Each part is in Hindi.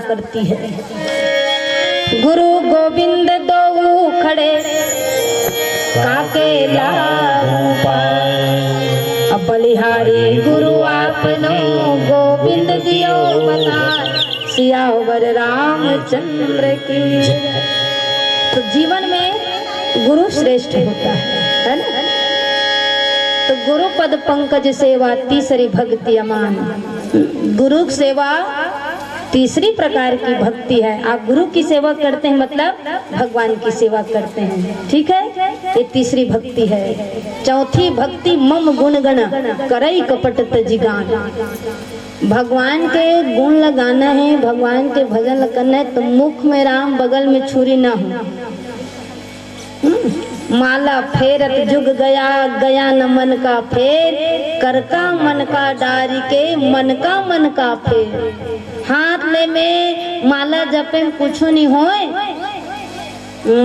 करती है। गुरु गोविंद दो खड़े काके लागू पाए, अब बलिहारी गुरु आपनो गोविंद दियो बता, सियावर रामचंद्र की। तो जीवन में गुरु श्रेष्ठ होता है ना। तो गुरु पद पंकज सेवा तीसरी भक्ति अमान। गुरु सेवा तीसरी प्रकार की भक्ति है। आप गुरु की सेवा करते हैं मतलब भगवान की सेवा करते हैं, ठीक है, ये तीसरी भक्ति है। चौथी भक्ति मम गुण गण करई कपट तजिगान। भगवान के गुण लगाना है, भगवान के भजन करना है तो मुख में राम बगल में छुरी ना हो। माला फेरत जुग गया, गया न मन का फेर, कर का मन का डारी के मन का फेर। हाथ ले में माला जपे कुछ नहीं होए,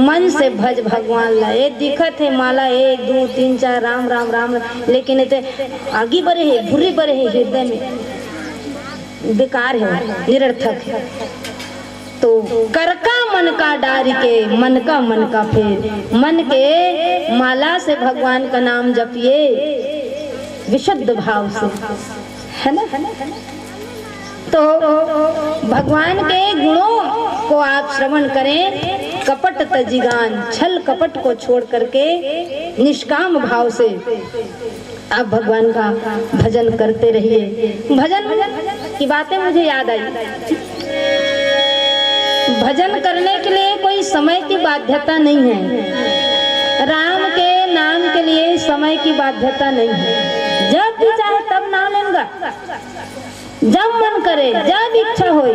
मन से भज भगवान ला। ये दिखत है माला 1 2 3 4 राम राम राम, लेकिन इतने आगे बढ़े है, भूरी बढ़े है, हृदय में बेकार है, निरर्थक है। तो कर का मन का डारी के मन का फेर। मन के माला से भगवान का नाम जपिए विशुद्ध भाव से, है ना। तो भगवान के गुणों को आप श्रवण करें, कपट तजिगान, छल कपट को छोड़ करके निष्काम भाव से आप भगवान का भजन करते रहिए। भजन की बातें मुझे याद आई। भजन करने के लिए कोई समय की बाध्यता नहीं है। राम के नाम के लिए समय की बाध्यता नहीं है। जब भी चाहे तब नाम लेंगे, जब मन करे, जब इच्छा हो,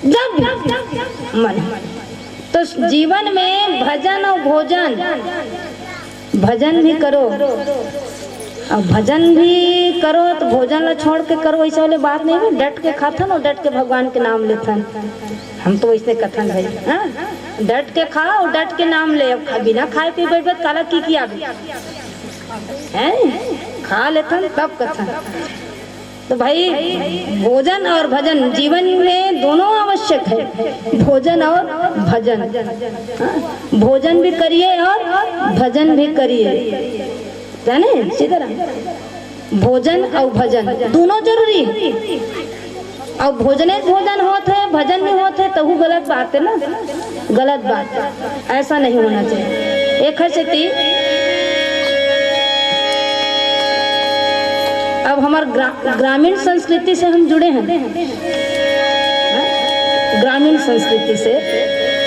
जब मन। तो जीवन में भजन और भोजन, भजन भी करो और भजन भी करो तो भोजन ला छोड़ के करो, ऐसा वाले बात नहीं है। डट के खाथन और डट के भगवान के नाम लेथन। हम तो वैसे कथन भाई, हाँ, डट के खाओ और डट के नाम ले। अब बिना खाए पी बैठ काला की किया है, खा लेथन तब कथन। तो भाई भोजन और भजन जीवन में दोनों आवश्यक है, भोजन और भजन। हाँ? भोजन भी करिए और भजन भी करिए, जाने सीताराम। भोजन और भजन दोनों जरूरी है। और भोजने भोजन होते है, भजन नहीं होते तो वो गलत बात है ना, गलत बात। ऐसा नहीं होना चाहिए। एक शक्ति अब हमारे ग्रामीण संस्कृति से हम जुड़े हैं, ग्रामीण संस्कृति से।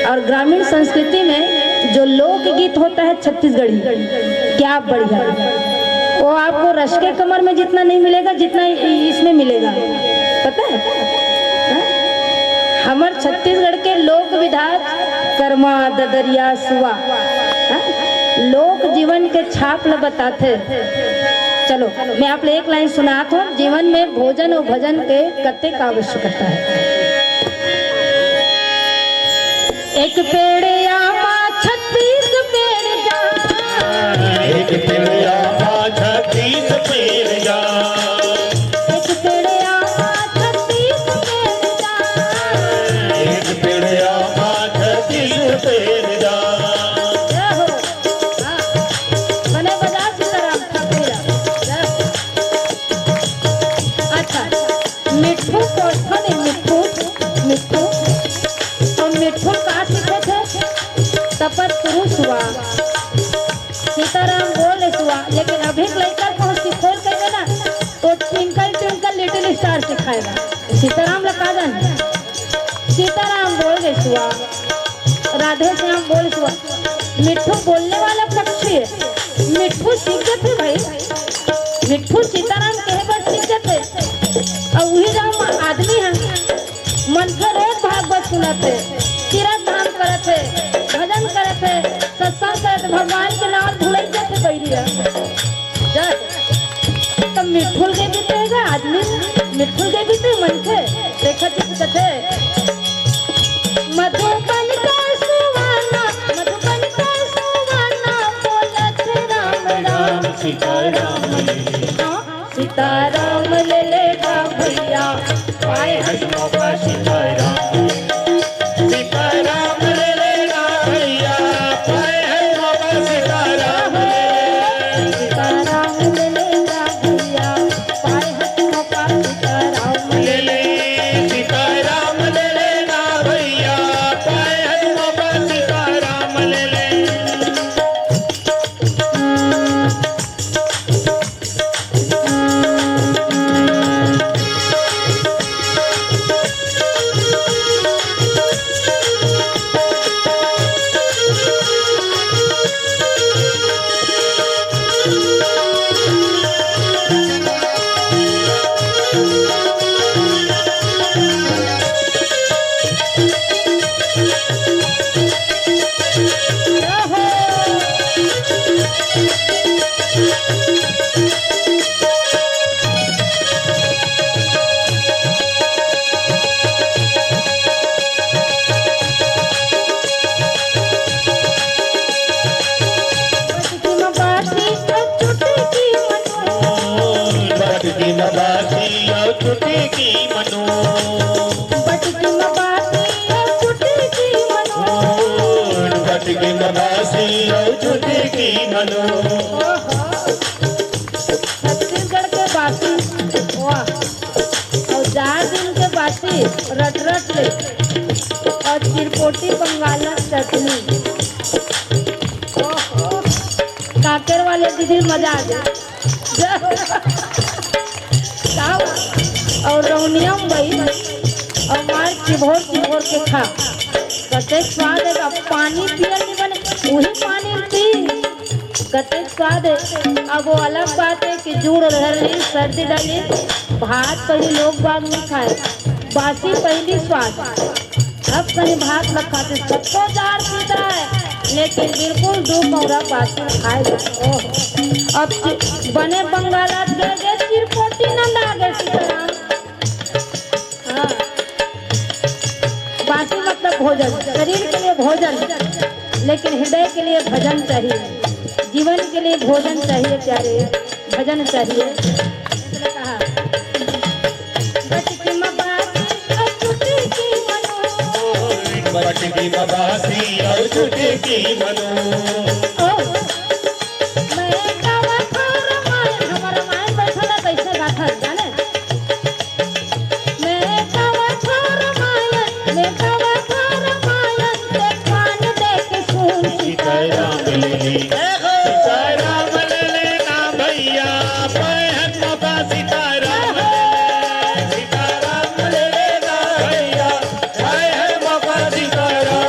और ग्रामीण संस्कृति में जो लोकगीत होता है छत्तीसगढ़ी, क्या बढ़िया। वो आपको रश के कमर में जितना नहीं मिलेगा जितना इसमें मिलेगा, पता है। हमारे छत्तीसगढ़ के लोक विधात कर्मा ददरिया सुआ, लोक जीवन के छाप ल बताते। चलो मैं आप एक लाइन सुनात हूँ। जीवन में भोजन और भजन के कत्ते का आवश्यकता है। एक पेड़ या माँ 36 पेड़ जा, एक पेड़ या माँ 36 पेड़ जा, एक पेड़ या माँ 36 पेड़ जा, एक पेड़ या माँ 36 पेड़ जा। बने बजा सीताराम ठाकुर। अच्छा, मिठू को मिठू मिठू और मिठू का सीखे थे तपत पुरुष हुआ, सीताराम बोले हुआ। लेकिन अभी लड़का को सिखोर करेगा ना तो ट्विंकल ट्विंकल लिटिल स्टार सिखाएगा। सीताराम लगा जान, सीताराम बोल गए हुआ, राधे श्याम बोल हुआ। मिठू बोलने वाला पक्षी है, मिठू सीखे थे भाई, मिठू सीताराम कहे बस सीखे थे। और वही राम आदमी है, मन से रोज भागवत सुनाते, तीर्थ धाम करते, भजन करते, सत्संग करते, भगवान के नाम भूलते थे बैरी तो मिठुल के भी तेगा आदमी, मिठुल के भी ते मन थे देखा थे। मधुबन का सुवाना, मधुबन का सुवाना, बोलत राम राम सीताराम, सीताराम ले लेगा भैया पाए हंसो बाबा सीताराम सीताराम ले लेना भैया पाए है बाबा सीताराम सीताराम ले लेना भैया पाए है बाबा सीताराम ले ले सीताराम ले लेना भैया पाए है बाबा सीताराम ले ले बटकी मबासी और चुटकी मनो बटकी मबासी और चुटकी मनो बटकी मबासी और चुटकी मनो छत्तीसगढ़ के बासी वाह और 4 दिन के बासी रट रट ले और चिरपोटी बंगाला चटनी काकर वाले दीदी मजा आ गया और रौनियम भाई और मार चिभोर चिभोर के खा कते स्वाद है का पानी पियल नहीं बने वही पानी पी कते स्वाद है। अब वो अलग बात है कि जूड़ धरली सर्दी डाली भात पहले लोग बाग नहीं खाए बासी पहली स्वाद अब कहीं भात न खाते सबको जार पीता है लेकिन बिल्कुल 2 पौरा बासी खाए अब बने बंगाला के चिरपोटी न लागे सीताराम हाँ। बासी मतलब भोजन शरीर के लिए भोजन लेकिन हृदय के लिए भजन चाहिए जीवन के लिए भोजन चाहिए प्यारे भजन चाहिए इसलिए कहा बटकी मबासी और चुटकी मनो बटकी मबासी और चुटकी मनो मैं गावा था रामायण हमारा रामायण बैठा था कैसे गाथा जाने मैं गावा था रामायण देख कान देख सुन सीताराम ले ले सीताराम ले लेना भैया पाए है बाबा सीताराम सीताराम ले लेना भैया पाए है बाबा सीताराम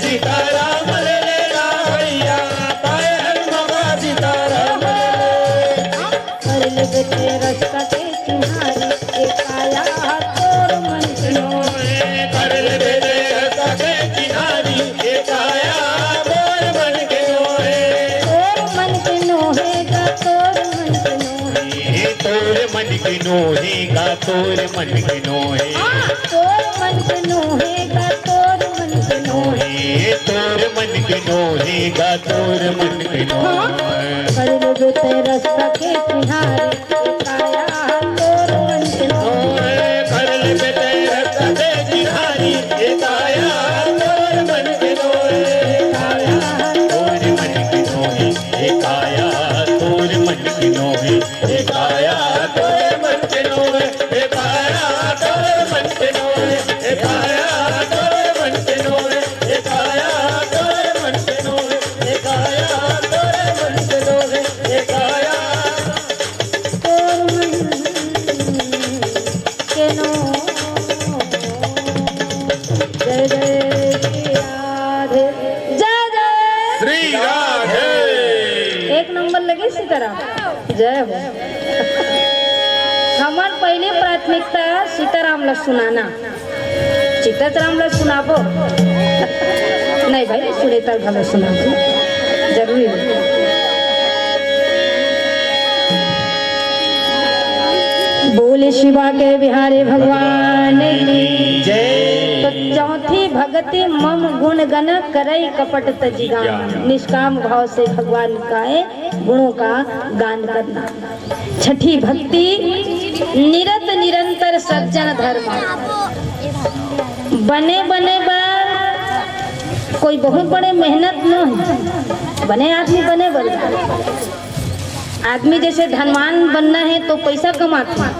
सीताराम ले लेना भैया पाए है बाबा सीताराम कर ले बेटे रस्ता के किनारे एक आया तोर मन किनो कर ले बेटे सके किनारी एक आया मोर मन के नोहे तोर मन किनो है गा तोर मन किनो है तोर मन के नोहे गा तोर मन के नोहे तोर मन किनो है गा तोर मन किनो है तोर मन के नोहे गा तोर मन के नोहे कर ले बेटे रस्ता के किनारे एक आया तोर मन किनो कर ले बेटे सके किनारी एक आया तोर मन के नोहे तोर मन के नोहे एक आया तोर मन के नोहे एक आया तोर मन के नोहे एक आया तोर मन के नोहे एक आया तोर मन के नोहे एक आया तोर मन के नोहे एक आया तोर मन के नोहे एक आया तोर मन किनो जय जय श्री राधे जय जय श्री राधे एक नंबर लगे सीताराम जय हो हमार पहले प्राथमिकता सीताराम ला सुनाना सीताराम ला सुनाबो नहीं भाई सुरेता भला सुनाबो जरूरी है बोले शिवा के बिहारी भगवान की जय तो चौथी भगति मम गुण गण करई कपट तजिगान निष्काम भाव से भगवान गाए गुणों का गान करना। छठी भक्ति निरत निरंतर सज्जन धर्म। बने बने बर कोई बहुत बड़े मेहनत न है, बने आदमी बने बल। आदमी जैसे धनवान बनना है तो पैसा कमाते हैं,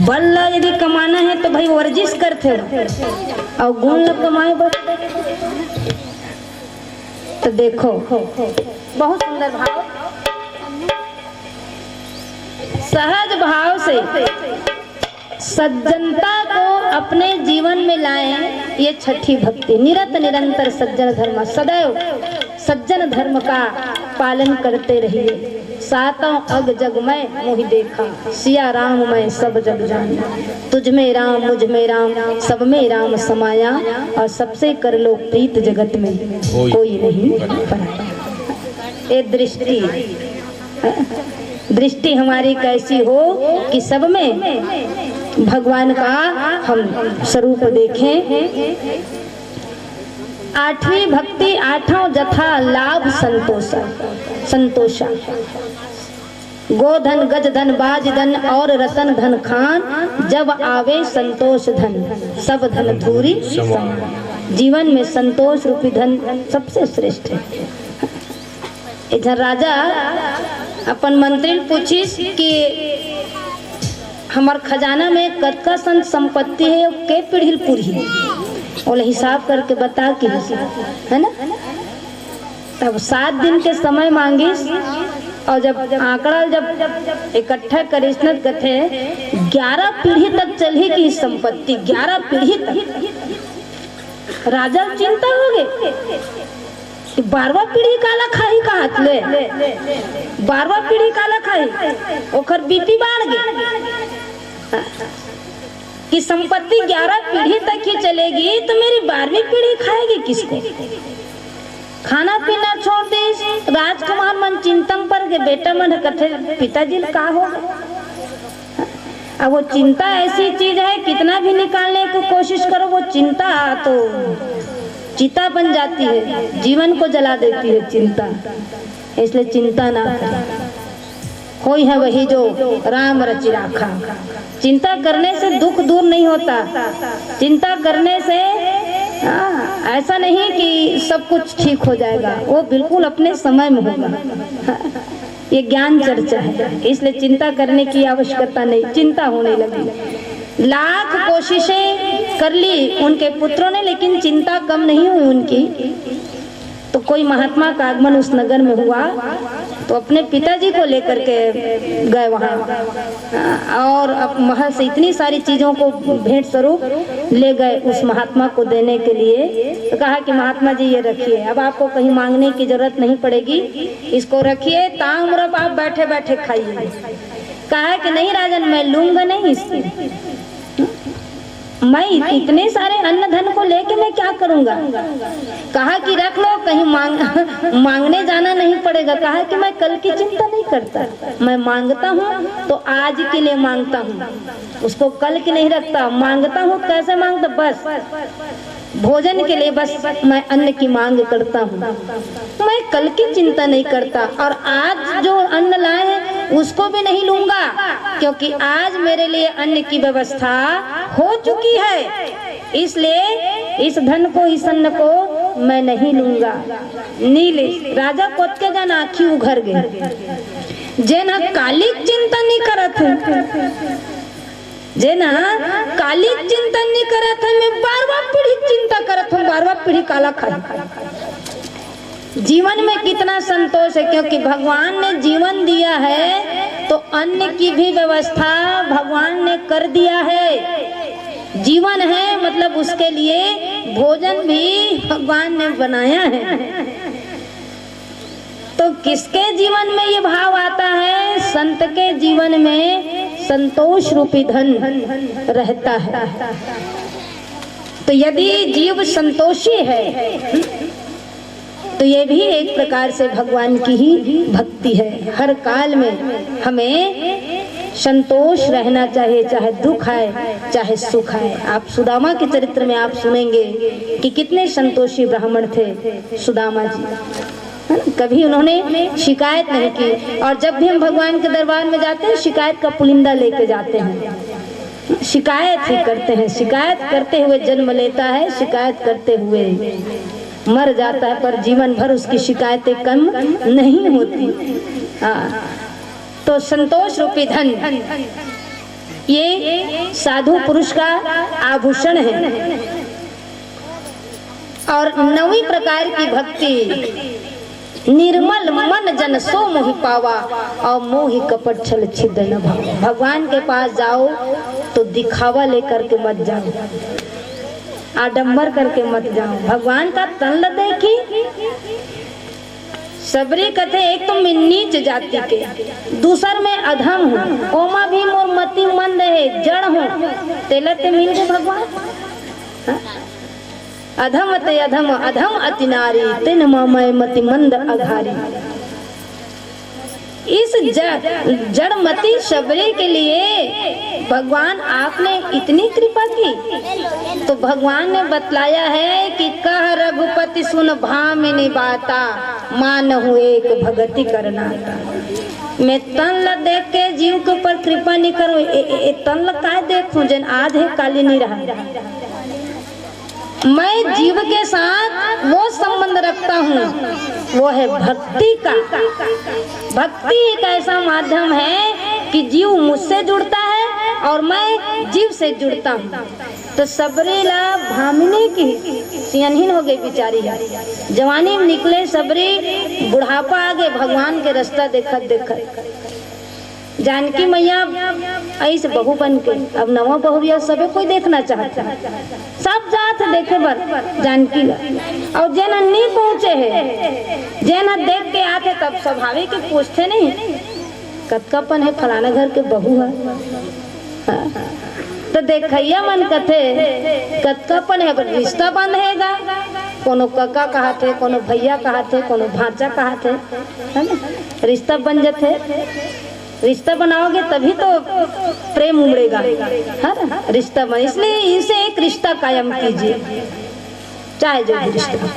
बल यदि कमाना है तो भाई वर्जिश करते हो, और गुण न कमाए बस। तो देखो बहुत सुंदर भाव, सहज भाव से सज्जनता को अपने जीवन में लाएं, ये छठी भक्ति। निरत निरंतर सज्जन धर्म, सदैव सज्जन धर्म का पालन करते रहिए। सातों अग जग में मोहि देखा, सिया राम मैं सब जग जाना। तुझ में राम मुझ में राम, सब में राम समाया, और सबसे कर लो प्रीत जगत में कोई नहीं पराया। ये दृष्टि हमारी कैसी हो कि सब में भगवान का हम स्वरूप देखें। आठवीं भक्ति, आठों जथा लाभ संतोषा। गोधन गज धन बाज धन और रतन धन खान, जब आवे संतोष धन सब धन धूरी समान। जीवन में संतोष रूपी धन सबसे श्रेष्ठ है। इधर राजा अपन मंत्री पूछिस कि हमार खजाना में कतका संत संपत्ति है और के पीढ़ी पूरी, और हिसाब करके बता कि है ना। तब 7 दिन के समय मांगिस, और जब आंकड़ा जब इकट्ठा करिस न कथे 11 पीढ़ी तक चली की संपत्ति, 11 पीढ़ी तक। राजा चिंता हो गए, 12वां पीढ़ी काला खाई का हाथ ले, 12वां पीढ़ी काला खाई, ओखर बीपी बढ़ गई कि संपत्ति 11 पीढ़ी तक ही चलेगी तो मेरी 12वीं पीढ़ी खाएगी किसको। खाना पीना छोड़ दी। राजकुमार मन चिंतन पर के बेटा मन कथे पिताजी का हो। अब वो चिंता ऐसी चीज है, कितना भी निकालने की कोशिश करो वो चिंता तो चिता बन जाती है, जीवन को जला देती है चिंता। इसलिए चिंता ना करें। कोई है वही जो राम रचि राखा। चिंता करने से दुख दूर नहीं होता। चिंता करने से ऐसा नहीं कि सब कुछ ठीक हो जाएगा, वो बिल्कुल अपने समय में होगा। ये ज्ञान चर्चा है, इसलिए चिंता करने की आवश्यकता नहीं। चिंता होने लगी, लाख कोशिशें कर ली उनके पुत्रों ने, लेकिन चिंता कम नहीं हुई उनकी। तो कोई महात्मा का आगमन उस नगर में हुआ, तो अपने पिताजी को लेकर के गए वहाँ, और अब महल से इतनी सारी चीजों को भेंट स्वरूप ले गए उस महात्मा को देने के लिए। तो कहा कि महात्मा जी ये रखिए, अब आपको कहीं मांगने की जरूरत नहीं पड़ेगी, इसको रखिए, ताम्रप आप बैठे बैठे खाइए। कहा कि नहीं राजन, मैं लूंगा नहीं इसकी, मैं इतने सारे अन्न धन को लेके मैं क्या करूंगा। कहा कि रख लो, कहीं मांगने जाना नहीं पड़ेगा। कहा कि मैं कल की चिंता नहीं करता, मैं मांगता हूँ तो आज के लिए मांगता हूँ, उसको कल की नहीं रखता। मांगता हूँ कैसे मांगता, बस भोजन के लिए बस मैं अन्न की मांग करता हूँ, मैं कल की चिंता नहीं करता। और आज जो अन्न लाए हैं उसको भी नहीं लूंगा, क्योंकि आज मेरे लिए अन्न की व्यवस्था हो चुकी है। इसलिए इस धन को, इस अन्न को मैं नहीं लूंगा। नीले राजा कोच के जाना आखी उघर गए, जे ना काली चिंता नहीं करत है, जे ना काली चिंता नहीं करत है, मैं 12वां पीढ़ी चिंता करत हूँ, 12वां पीढ़ी काला खाई। जीवन में कितना संतोष है, क्योंकि भगवान ने जीवन दिया है तो अन्न की भी व्यवस्था भगवान ने कर दिया है। जीवन है मतलब उसके लिए भोजन भी भगवान ने बनाया है। तो किसके जीवन में ये भाव आता है? संत के जीवन में संतोष रूपी धन रहता है। तो यदि जीव संतोषी है तो ये भी एक प्रकार से भगवान की ही भक्ति है। हर काल में हमें संतोष रहना चाहिए, चाहे दुख है चाहे सुख है। आप सुदामा के चरित्र में आप सुनेंगे कि कितने संतोषी ब्राह्मण थे सुदामा जी। कभी उन्होंने शिकायत नहीं की। और जब भी हम भगवान के दरबार में जाते हैं शिकायत का पुलिंदा लेके जाते हैं, शिकायत ही करते हैं, शिकायत करते हुए जन्म लेता है, शिकायत करते हुए मर जाता है, पर जीवन भर उसकी शिकायतें कम नहीं होती। हाँ, तो संतोष रूपी धन ये साधु पुरुष का आभूषण है। और 9वीं प्रकार की भक्ति, निर्मल मन जन सो मोहि पावा और मोहि कपट छल छिद्र न भाव। भगवान के पास जाओ तो दिखावा लेकर के मत जाओ, आडंबर करके मत जाओ। भगवान का तन देखी। सबरी कथे एक तो मैं नीच जाति के, दूसर में अधम हूँ, ओमा भी मोर मति मंद है, जड़ हूँ, तेलते मिल गए भगवान। अधम ते अधम अधम अति नारी, तिन ममय मति मंद अघारी। इस जड़मती शबरी के लिए भगवान आपने इतनी कृपा की। तो भगवान ने बतलाया है कि कह रघुपति सुन भामिनी बाता, मानहु एक भगति करना। मैं तन ल देख के जीव के ऊपर कृपा नहीं करूँ, तन ल काय देखूं जन आज है काली नहीं रहा। मैं जीव के साथ वो संबंध रखता हूँ, वो है भक्ति का। भक्ति एक ऐसा माध्यम है कि जीव मुझसे जुड़ता है और मैं जीव से जुड़ता हूँ। तो सबरी ला भामिनी की सियनहीन हो गई बेचारी, जवानी में निकले सबरी, बुढ़ापा आ गए, भगवान के रास्ता देखत देखत। जानकी मैया ऐसे बहू बन के, अब नवा बहुरिया सबे कोई देखना चाहता, सब जात देखे बर जानकी ला। और जेना नहीं पहुँचे है, जेना देख के आते तब स्वाभाविक के पूछते नहीं कतकापन है, फलाना घर के बहू है। हाँ। तो देखैया मन कथे कतकापन है, पर रिश्ता बंधेगा। कोनो काका कहा थे, कोनो भैया कहा थे, कोनो भांचा कहा थे, है ना, रिश्ता बन जाते। रिश्ता बनाओगे तभी तो प्रेम उमड़ेगा, है ना, रिश्ता बन। इसलिए इसे एक रिश्ता कायम कीजिए, चाहे जो भी रिश्ता।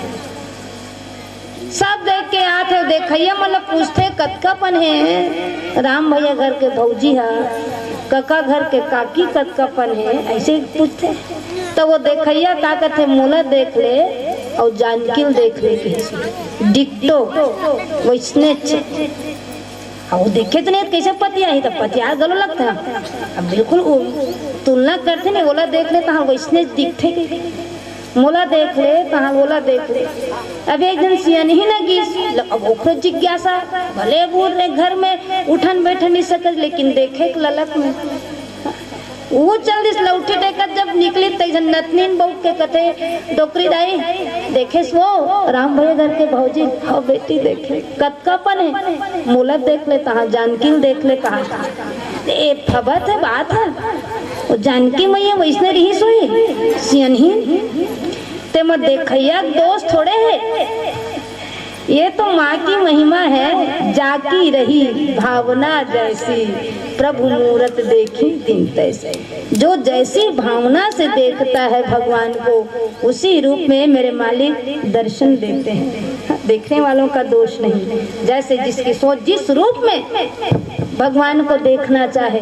सब देख के आते, देखैया मतलब पूछते कतकापन है, राम भैया घर के भौजी है, काका घर के काकी कतकापन है, ऐसे पूछते। तो वो देखैया का कहते, मोला देख ले और जानकील देख ले, डिक्टो वैसने वो देखे तो नहीं कैसे पतिया ही, तब पतिया गलो लगता है। अब बिल्कुल तुलना करते नहीं, बोला देख ले कहाँ वैसने दिखते, मोला देख ले कहाँ बोला देख ले। अब एक दिन सियन ही न गीस, अब ओकरो जिज्ञासा, भले बूढ़े घर में उठन बैठन नहीं सकत, लेकिन देखे ललक में वो चल दिस लौटी टेकत जब निकली तैसन नतनीन बहू के कथे, डोकरी दाई देखे वो राम भैया घर के भौजी, हाँ बेटी देखे कतकापन है, मोला देख ले कहाँ, जानकी देख ले कहाँ। ए फबत है बात है, वो जानकी मैया वैसने रही सोई सियन ही ते मत देखैया दोस्त थोड़े है। ये तो माँ की महिमा है, जाकी रही भावना जैसी, प्रभु मूरत देखी दिन तैसे। जो जैसी भावना से देखता है भगवान को, उसी रूप में मेरे मालिक दर्शन देते हैं। देखने वालों का दोष नहीं, जैसे जिसकी सोच जिस रूप में भगवान को देखना चाहे।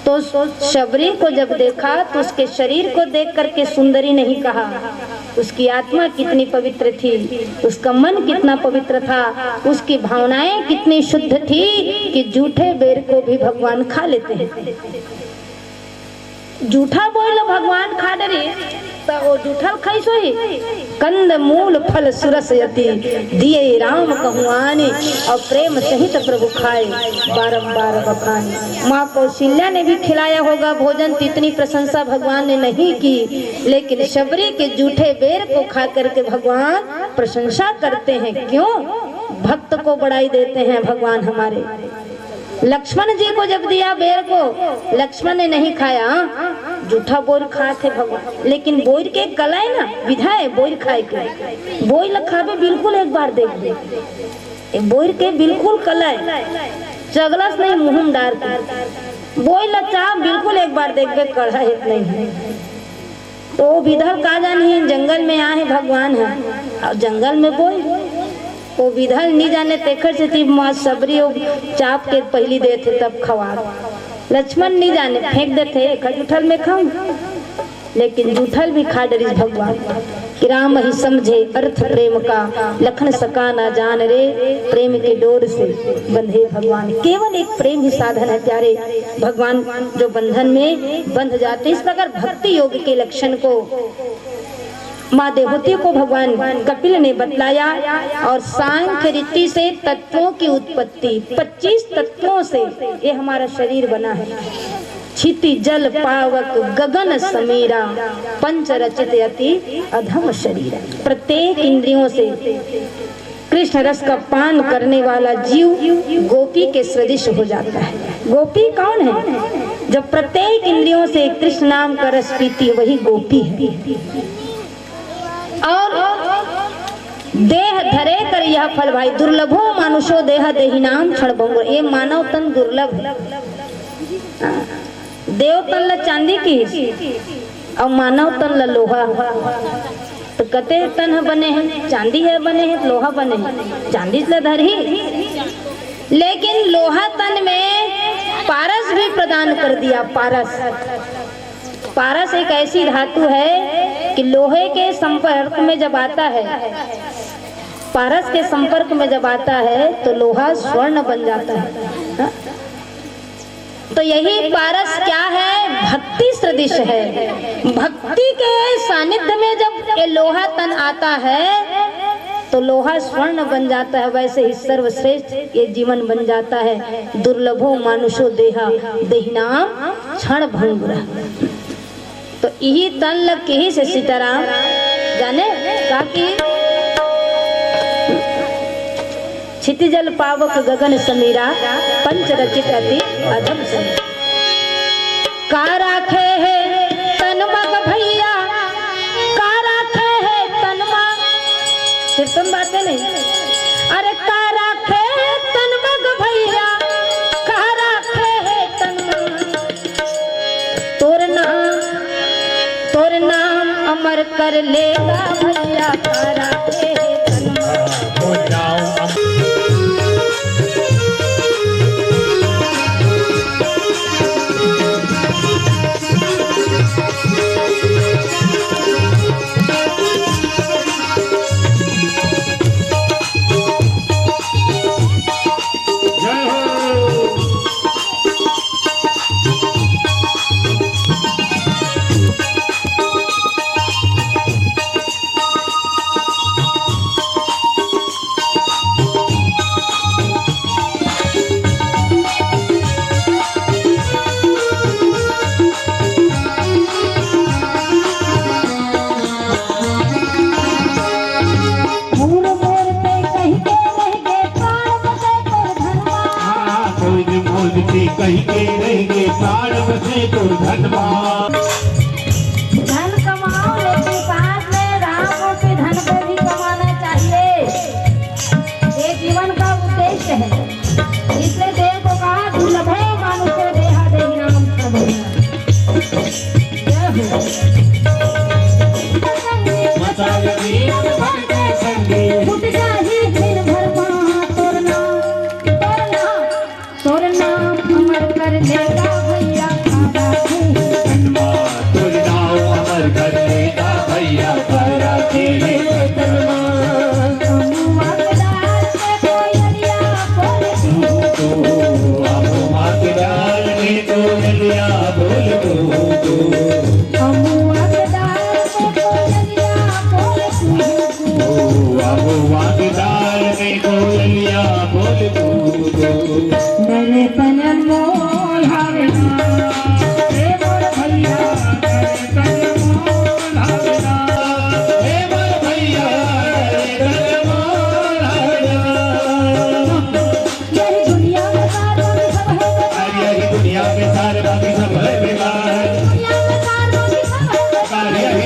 तो शबरी को जब देखा तो उसके शरीर को देख करके सुंदरी नहीं कहा, उसकी आत्मा कितनी पवित्र थी, उसका मन कितना पवित्र था, उसकी भावनाएं कितनी शुद्ध थी कि जूठे बेर को भी भगवान खा लेते हैं। जूठा बोल भगवान खा डरे तो वो जूठल खाइसो ही, कंद मूल फल सुरस यति, दिए राम कहुआनी और प्रेम सहित प्रभु खाए बारंबार बखानी। माँ कौशल्या ने भी खिलाया होगा भोजन, इतनी प्रशंसा भगवान ने नहीं की, लेकिन शबरी के जूठे बेर को खा करके भगवान प्रशंसा करते हैं। क्यों? भक्त को बढ़ाई देते हैं भगवान हमारे। लक्ष्मण जी को जब दिया बेर को, लक्ष्मण ने नहीं खाया, जूठा बोर खाए थे भगवान, लेकिन बोर के कलाए ना विधाए बोर खाए के, बोर लखाबे बिल्कुल एक बार देख दे, बोर के बिल्कुल कलाए चगलस नहीं मुंह डार के, बोर लचा बिल्कुल एक बार देख के कढ़ा हित नहीं है। तो विधल का जानी है, जंगल में आए भगवान है और जंगल में बोर वो विधल नहीं जाने तेखर से थी माँ सबरी और चाप के पहली दे थे तब खवा। लक्ष्मण नहीं जाने फेंक देते एक जूठल में खाऊं, लेकिन जूठल भी खा डरी भगवान कि राम ही समझे अर्थ प्रेम का, लखन सका ना जान रे, प्रेम के डोर से बंधे भगवान। केवल एक प्रेम ही साधन है प्यारे भगवान जो बंधन में बंध जाते। इस प्रकार भक्ति योग के लक्षण को माँ देवती को भगवान कपिल ने बतलाया और सांख्य रीति से तत्वों की उत्पत्ति 25 तत्वों से ये हमारा शरीर बना है। क्षिति जल पावक गगन समीरा, पंच रचित अति अधम शरीर। प्रत्येक इंद्रियों से कृष्ण रस का पान करने वाला जीव गोपी के सदृश हो जाता है। गोपी कौन है? जब प्रत्येक इंद्रियों से कृष्ण नाम का रस पीती वही गोपी है। और देह धरे कर यह फल भाई, दुर्लभो मानुषो देह देहिनाम क्षणभंगुर। ये मानव तन दुर्लभ है। देव तन ला चांदी की और मानव तन ला लोहा। तो कते तन बने हैं? चांदी है बने हैं, लोहा बने हैं। चांदी से धर ही, लेकिन लोहा तन में पारस भी प्रदान कर दिया। पारस एक ऐसी धातु है कि लोहे के संपर्क में जब आता है, पारस के संपर्क में जब आता है तो लोहा स्वर्ण बन जाता है। हा? तो यही पारस क्या है? भक्ति सदृश है। भक्ति के सानिध्य में जब ये लोहा तन आता है तो लोहा स्वर्ण बन जाता है। वैसे ही सर्वश्रेष्ठ ये जीवन बन जाता है। दुर्लभो मानुषो देहा देहिनाम क्षण भंगुर। तो यही तन लग के ही से सीताराम जाने का कि क्षितिजल पावक गगन समीरा, पंच रचित अति अधम समीरा। का राखे है तन मग भैया, का राखे है तन मग। सिर्फ तुम बातें नहीं, अरे का राखे है तन मग भैया, का राखे है तन मग। तोर नाम अमर कर लेगा भैया, का राखे है तन मग। कहीं के रहेंगे प्राण बसे तो धनवान। धन कमाओ लेकिन साथ में राम के धन को भी कमाना चाहिए। ये जीवन का उद्देश्य है। इसलिए देव को कहा दुर्लभो मानुषो देहा देहिनाम क्षणभंगुर।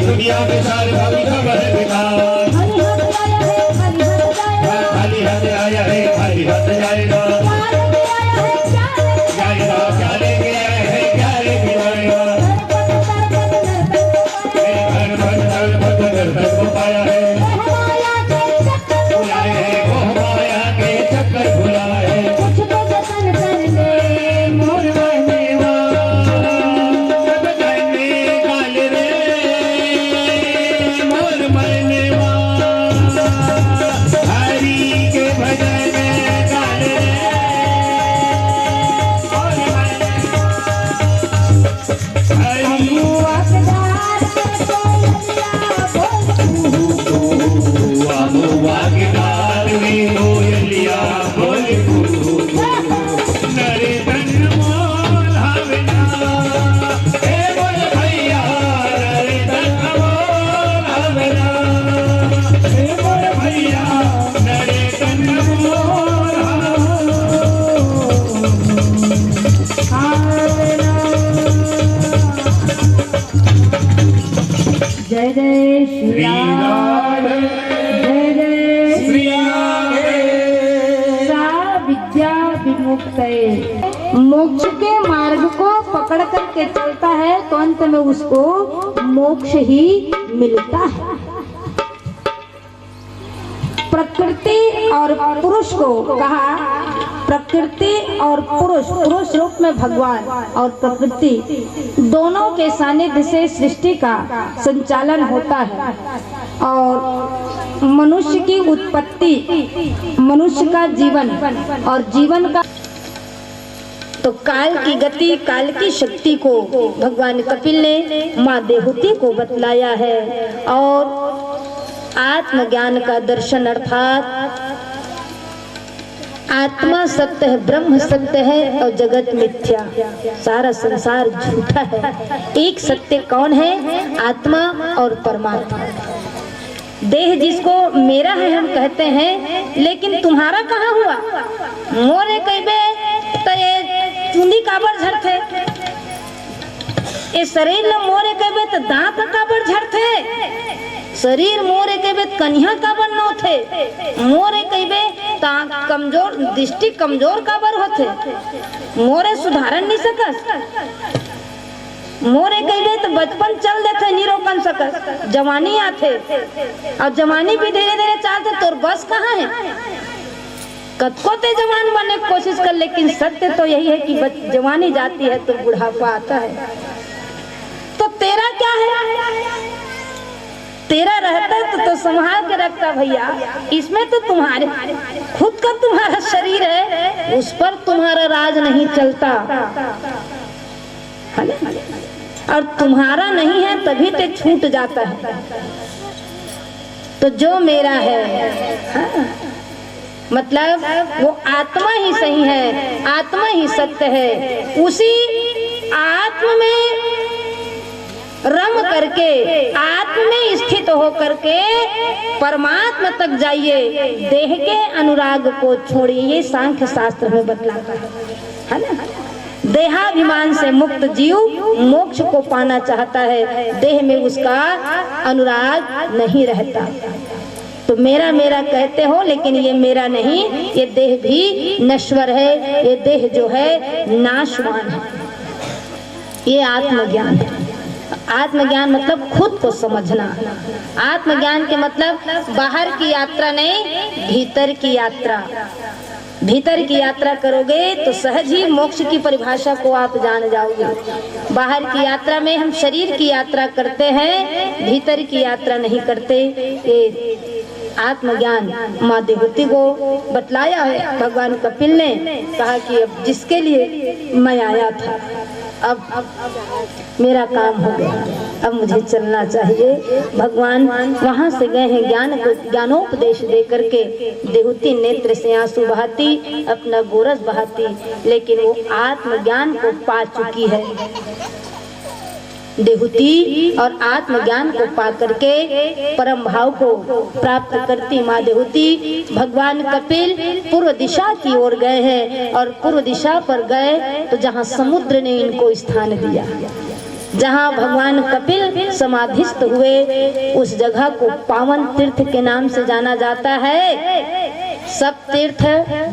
दुनिया में सारे भाभी खबर बेकार। खाली हाथ आया है खाली हाथ जाएगा, जाएगा विमुक्तये। मोक्ष के मार्ग को पकड़ करके चलता है तो अंत में उसको मोक्ष ही मिलता है। प्रकृति और पुरुष को कहा, प्रकृति और पुरुष, पुरुष रूप में भगवान और प्रकृति दोनों के सानिध्य से सृष्टि का संचालन होता है और मनुष्य की उत्पत्ति, मनुष्य का जीवन और जीवन का तो काल की गति, काल की शक्ति को भगवान कपिल ने माँ देहूति को बतलाया है। और आत्मज्ञान का दर्शन अर्थात आत्मा सत्य है, ब्रह्म सत्य है और जगत मिथ्या, सारा संसार झूठा है। एक सत्य कौन है? आत्मा और परमात्मा। देह जिसको मेरा है हम कहते हैं, लेकिन तुम्हारा कहाँ हुआ? मोरे कहबे तो ये चुंदी काबर झड़ते, ये शरीर न मोरे कहबे तो दांत काबर झड़ते, शरीर मोरे कहबे कन्या काबर न होथे, मोरे कहबे ता कमजोर दृष्टि कमजोर काबर होथे, मोरे सुधारन नहीं सकस, मोरे कहबे तो बचपन चल देते नहीं रोकन सकस, जवानी आथे और जवानी भी धीरे धीरे चाहते, तोर बस कहाँ है? कतको ते जवान बनने की कोशिश कर, लेकिन सत्य तो यही है कि जवानी जाती है तो बुढ़ापा आता है। तो तेरा क्या है? तेरा रहता तो संभाल के रखता भैया। इसमें तो तुम्हारे खुद का तुम्हारा शरीर है, उस पर तुम्हारा राज नहीं चलता है ना? और तुम्हारा नहीं है तभी तो छूट जाता है। तो जो मेरा है हाँ? मतलब वो आत्मा ही सही है, आत्मा ही सत्य है। उसी आत्मा में रम करके, आत्मा में स्थित हो करके परमात्मा तक जाइए, देह के अनुराग को छोड़िए। ये सांख्य शास्त्र में बतलाता है ना? देहाभिमान से मुक्त जीव मोक्ष को पाना चाहता है, देह में उसका अनुराग नहीं रहता। तो मेरा मेरा कहते हो, लेकिन ये मेरा नहीं, ये देह भी नश्वर है, ये देह जो है नाशवान है। ये आत्मज्ञान है। आत्मज्ञान मतलब खुद को समझना। आत्मज्ञान के मतलब बाहर की यात्रा नहीं, भीतर की यात्रा। भीतर की यात्रा करोगे तो सहज ही मोक्ष की परिभाषा को आप जान जाओगे। बाहर की यात्रा में हम शरीर की यात्रा करते हैं, भीतर की यात्रा नहीं करते। ये आत्मज्ञान माँ देहूति को बतलाया है। भगवान कपिल ने कहा कि अब जिसके लिए मैं आया था, अब मेरा काम हो गया, अब मुझे चलना चाहिए। भगवान वहां से गए हैं ज्ञान को, ज्ञानोपदेश दे करके। देहूति नेत्र से आंसू बहाती, अपना गोरस बहाती, लेकिन वो आत्मज्ञान को पा चुकी है। देहूति और आत्मज्ञान को पा करके परम भाव को प्राप्त करती माँ देहूति। भगवान कपिल पूर्व दिशा की ओर गए हैं और पूर्व दिशा पर गए तो जहाँ समुद्र ने इनको स्थान दिया, जहाँ भगवान कपिल समाधिस्थ हुए, उस जगह को पावन तीर्थ के नाम से जाना जाता है। सब तीर्थ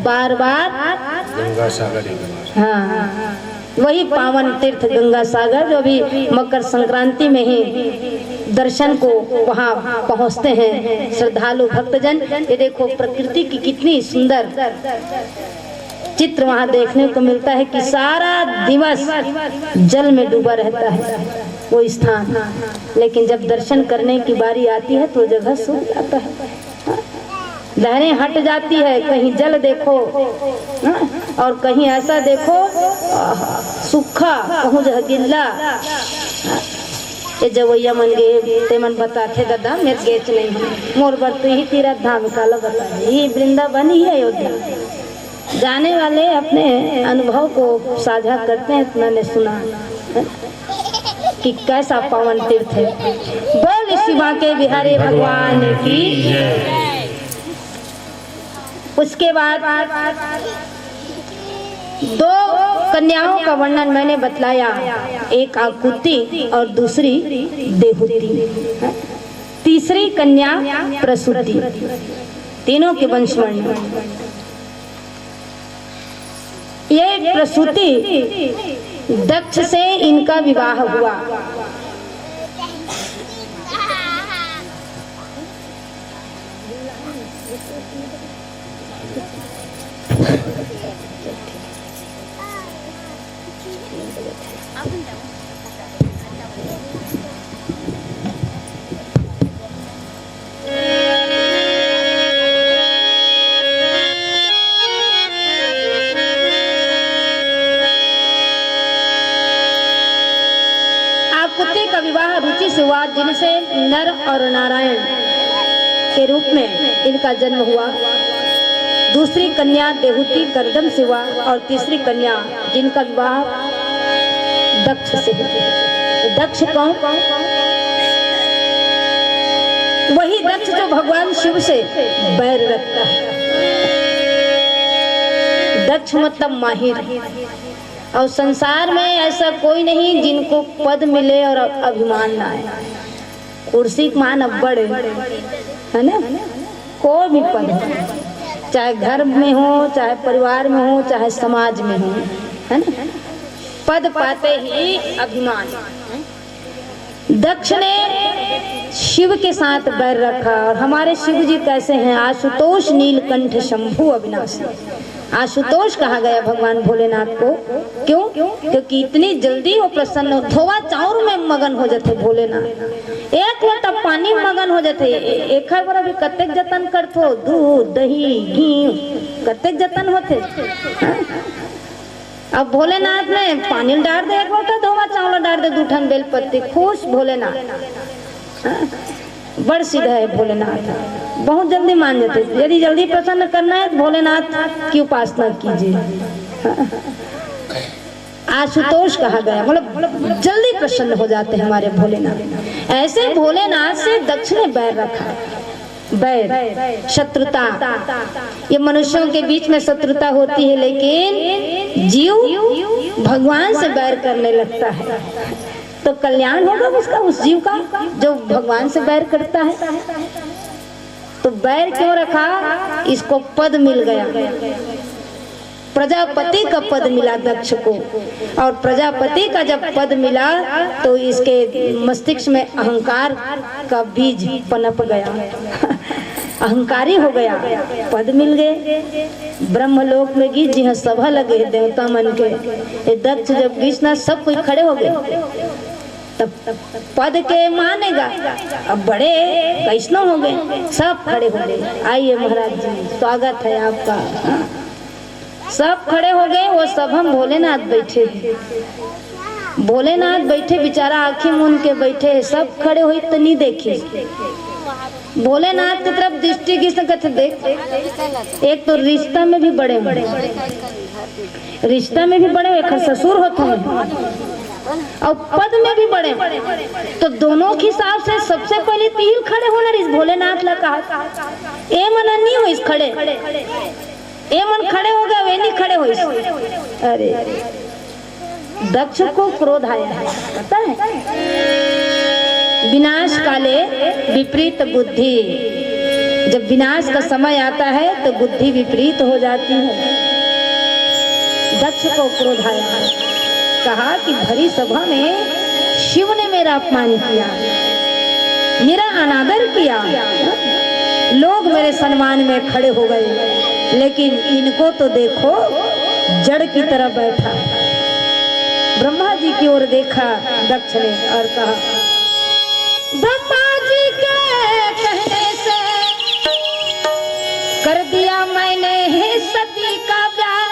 बार बार गंगा सागर, हाँ वही पावन तीर्थ गंगा सागर, जो भी मकर संक्रांति में ही दर्शन को वहाँ पहुँचते हैं श्रद्धालु भक्तजन। ये देखो प्रकृति की कितनी सुंदर चित्र वहाँ देखने को मिलता है कि सारा दिवस जल में डूबा रहता है वो स्थान, लेकिन जब दर्शन करने की बारी आती है तो जगह सूख जाता है, लहरें हट जाती है। कहीं जल देखो और कहीं ऐसा देखो सूखा, कहूँ जह गिल्ला। ये जवैया मन गे ते मन बताते दादा मेरे गेच नहीं मोर बर तू ही तीरथ धाम काला बता, ये वृंदावन ही है अयोध्या। जाने वाले अपने अनुभव को साझा करते हैं। इतना ने सुना कि कैसा पावन तीर्थ है। बोल शिवा के बिहारी भगवान की। उसके बाद दो कन्याओं का वर्णन मैंने बतलाया, एक आकुति और दूसरी देहूति, तीसरी कन्या प्रसूति। तीनों के वंश वर्णन। ये प्रसूति दक्ष से इनका विवाह हुआ। कुत्ते का विवाह रुचि से हुआ, जिनसे नर और नारायण के रूप में इनका जन्म हुआ। दूसरी कन्या देहूति करदम से हुआ और तीसरी कन्या जिनका विवाह दक्ष से हुआ। दक्ष कौन? वही दक्ष जो भगवान शिव से बैर रखता है। दक्ष मतलब माहिर। और संसार में ऐसा कोई नहीं जिनको पद मिले और अभिमान ना आए। कुर्सी मान अब्बड़ है ना, कोई भी पद हो, चाहे घर में हो, चाहे परिवार में हो, चाहे समाज में हो, है ना, पद पाते ही अभिमान। दक्ष ने शिव के साथ बैर रखा। और हमारे शिव जी कैसे हैं? आशुतोष नीलकंठ शंभु अविनाशी। आशुतोष कहा गया भगवान भोलेनाथ को। क्यों? क्योंकि इतनी जल्दी वो प्रसन्न, धोवा चाउर में मगन हो जाते भोलेनाथ। एक लोटा पानी में मगन हो जाते। एक बार अभी कतेक जतन करथो, दूध दही घी कतेक जतन होते। अब भोलेनाथ ने पानी डाल दे, एक लोटा धोवा चावल डाल दे, दूठन बेलपत्ती, खुश भोलेनाथ। बड़ सीधा है भोलेनाथ, बहुत जल्दी मान जाते। यदि जल्दी प्रसन्न करना है तो भोलेनाथ की उपासना कीजिए। आशुतोष कहा गया, मतलब जल्दी प्रसन्न हो जाते हैं हमारे भोलेनाथ। ऐसे भोलेनाथ से दक्ष ने बैर रखा। बैर शत्रुता, ये मनुष्यों के बीच में शत्रुता होती है, लेकिन जीव भगवान से बैर करने लगता है तो कल्याण होगा उसका, उस जीव का जो भगवान से बैर करता है। तो बैर क्यों रखा? इसको पद मिल गया, प्रजापति का पद मिला दक्ष को। और प्रजापति का जब पद मिला तो इसके मस्तिष्क में अहंकार का बीज पनप गया। अहंकारी हो गया, पद मिल गए। ब्रह्मलोक में गीत जी सभा लगे देवता मन के। ये दक्ष जब गीतना सब कोई खड़े हो गए, तब पद के मानेगा। अब बड़े कैसनो हो गए, सब खड़े हो गए। आइए महाराज जी, स्वागत है आपका। सब खड़े हो गए। वो सब हम भोलेनाथ बैठे, भोलेनाथ बैठे बेचारा आंखें मूंद के बैठे। सब खड़े हुई तो नहीं देखी, भोलेनाथ की तरफ दृष्टि की सकते देख। एक तो रिश्ता में भी बड़े, रिश्ता में भी बड़े, एक ससुर होते हैं और पद में भी बड़े। तो दोनों के हिसाब से सबसे पहले तीर खड़े होना इस भोलेनाथ ला कहा। ए मना नहीं हो इस खड़े, ए मन खड़े हो गए, वे नहीं खड़े हो इस। अरे दक्ष को क्रोध आया है, पता है? विनाश काले विपरीत बुद्धि। जब विनाश का समय आता है तो बुद्धि विपरीत हो जाती है। दक्ष को क्रोध आया है, कहा कि भरी सभा में शिव ने मेरा अपमान किया, मेरा अनादर किया, लोग मेरे सम्मान में खड़े हो गए, लेकिन इनको तो देखो जड़ की तरह बैठा। ब्रह्मा जी की ओर देखा दक्ष ने और कहा, ब्रह्मा जी के कहने से कर दिया मैंने हे सती का ब्याह।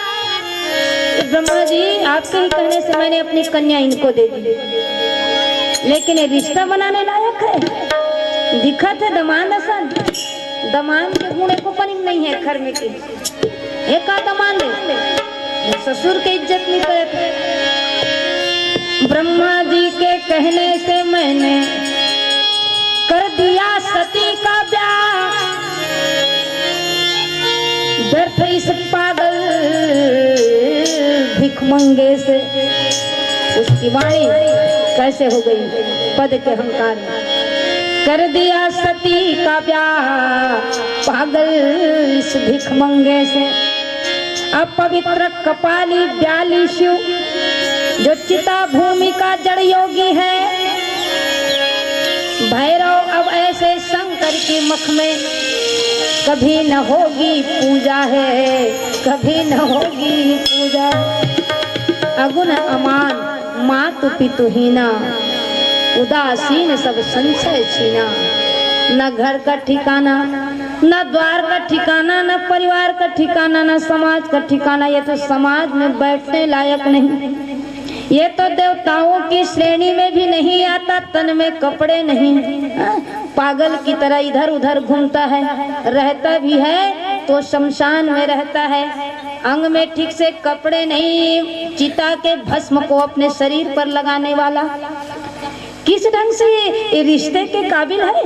ब्रह्मा जी आपके ही कहने से मैंने अपनी कन्या इनको दे दी, लेकिन ये रिश्ता बनाने लायक है? दिखत है दमान असन, दमान के गुणे को पनी नहीं है घर में की। एक का दमान दे, ससुर के इज्जत नहीं करते। ब्रह्मा जी के कहने से मैंने कर दिया सती का ब्याह। व्यर्थ इस पागल भिखमंगे से। उसकी वाणी कैसे हो गई? पद के अहंकार में कर दिया सती का ब्याह, पागल इस भिखमंगे से। अपवित्र कपाली ब्याली शिव, जो चिता भूमि का जड़ योगी है। भैरव अब ऐसे शंकर के मुख में कभी न होगी पूजा है, कभी न होगी पूजा। अगुण अमान मातु पितुहीना, उदासीन सब संशय छीना। न घर का ठिकाना, न द्वार का ठिकाना, न परिवार का ठिकाना, न समाज का ठिकाना। ये तो समाज में बैठने लायक नहीं, ये तो देवताओं की श्रेणी में भी नहीं आता। तन में कपड़े नहीं, पागल की तरह इधर उधर घूमता है, रहता भी है तो शमशान में रहता है। अंग में ठीक से कपड़े नहीं, चिता के भस्म को अपने शरीर पर लगाने वाला किस ढंग से ये रिश्ते के काबिल है?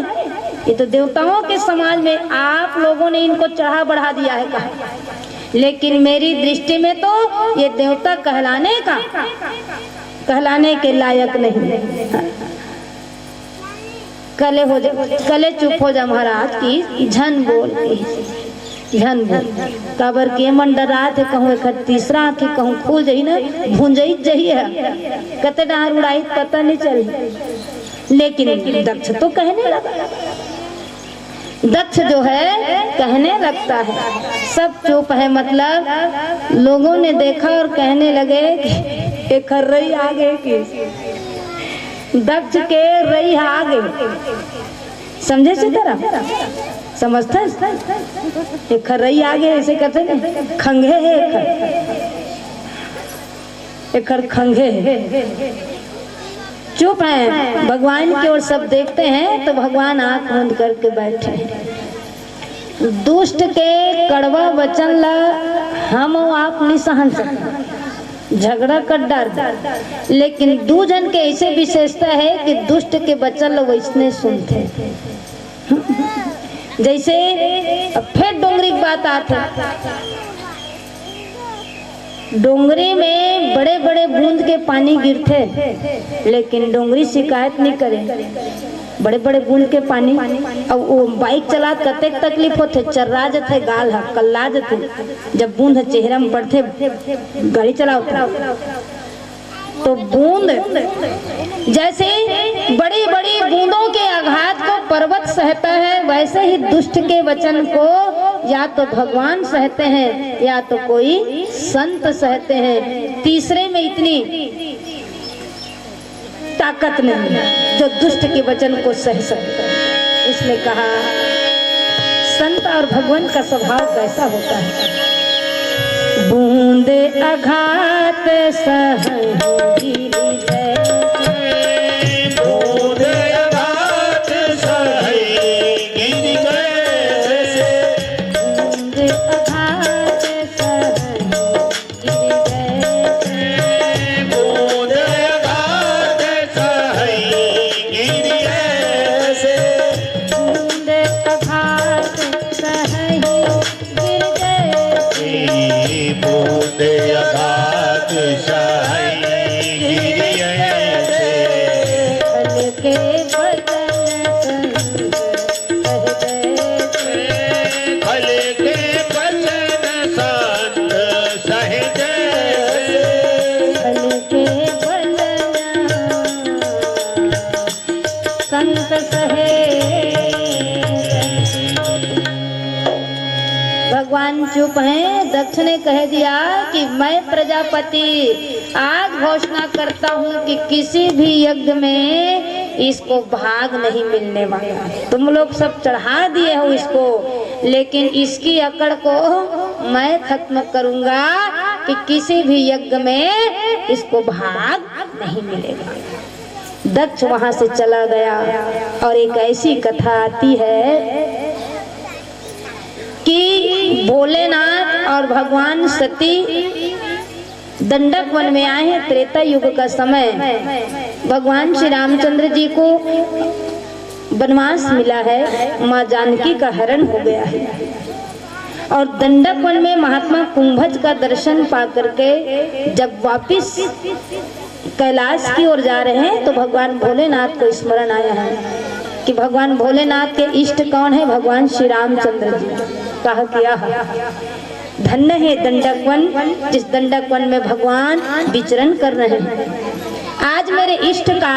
ये तो देवताओं के समाज में आप लोगों ने इनको चढ़ा बढ़ा दिया है कहा, लेकिन मेरी दृष्टि में तो ये देवता कहलाने के लायक नहीं। कले चुप हो जा महाराज की झन बोल काबर के मन डरा थे कहूँ एक तीसरा आँखी कहूँ फूल जही ना भूंजई जही है कते डार उड़ाई पता नहीं चली। लेकिन दक्ष तो कहने लगा, दक्ष जो है कहने लगता है। सब चुप है, मतलब लोगों ने देखा और कहने लगे कि एक रई आगे की दक्ष के रई आगे, समझे से तरह समझते एक रई आगे ऐसे कहते हैं। खंगे है एक खंगे है। चुप है, भगवान की ओर सब देखते हैं तो भगवान आंख बंद करके बैठे। दुष्ट के कड़वा वचन ला हम आप नहीं सहन सकते, झगड़ा कर डर। लेकिन दो जन के ऐसे विशेषता है कि दुष्ट के वचन ला वैसने सुनते। जैसे फिर डोंगरी की बात आती, डोंगरी में बड़े बड़े बूंद के पानी गिरते, लेकिन डोंगरी शिकायत नहीं करे। बड़े बड़े बूंद के पानी, अब वो बाइक चला कते तकलीफ होते, चर्रा जते गाल है कल्ला जते, जब बूंद चेहरा में पड़ते गाड़ी चलाओ तो बूंद जैसे बड़ी बड़ी बूंदों के आघात को पर्वत सहता है, वैसे ही दुष्ट के वचन को या तो भगवान सहते हैं या तो कोई संत सहते हैं। तीसरे में इतनी ताकत नहीं जो दुष्ट के वचन को सह सकता है। इसलिए कहा संत और भगवान का स्वभाव कैसा होता है। बूंद आघात सही भगवान चुप हैं। दक्ष ने कह दिया कि मैं प्रजापति आज घोषणा करता हूँ कि किसी भी यज्ञ में इसको भाग नहीं मिलने वाला। तुम लोग सब चढ़ा दिए हो इसको, लेकिन इसकी अकड़ को मैं खत्म करूंगा कि किसी भी यज्ञ में इसको भाग नहीं मिलेगा। दक्ष वहां से चला गया और एक ऐसी कथा आती है कि भोलेनाथ और भगवान सती दंडक वन में आए हैं। त्रेता युग का समय, भगवान श्री रामचंद्र जी को वनवास मिला है, माँ जानकी का हरण हो गया है और दंडक वन में महात्मा कुंभज का दर्शन पा करके जब वापिस कैलाश की ओर जा रहे हैं तो भगवान भोलेनाथ को स्मरण आया है कि भगवान भोलेनाथ के इष्ट कौन है? भगवान श्री रामचंद्र जी। कहा किया धन्य है दंडक वन, जिस दंडक वन में भगवान विचरण कर रहे हैं। आज मेरे इष्ट का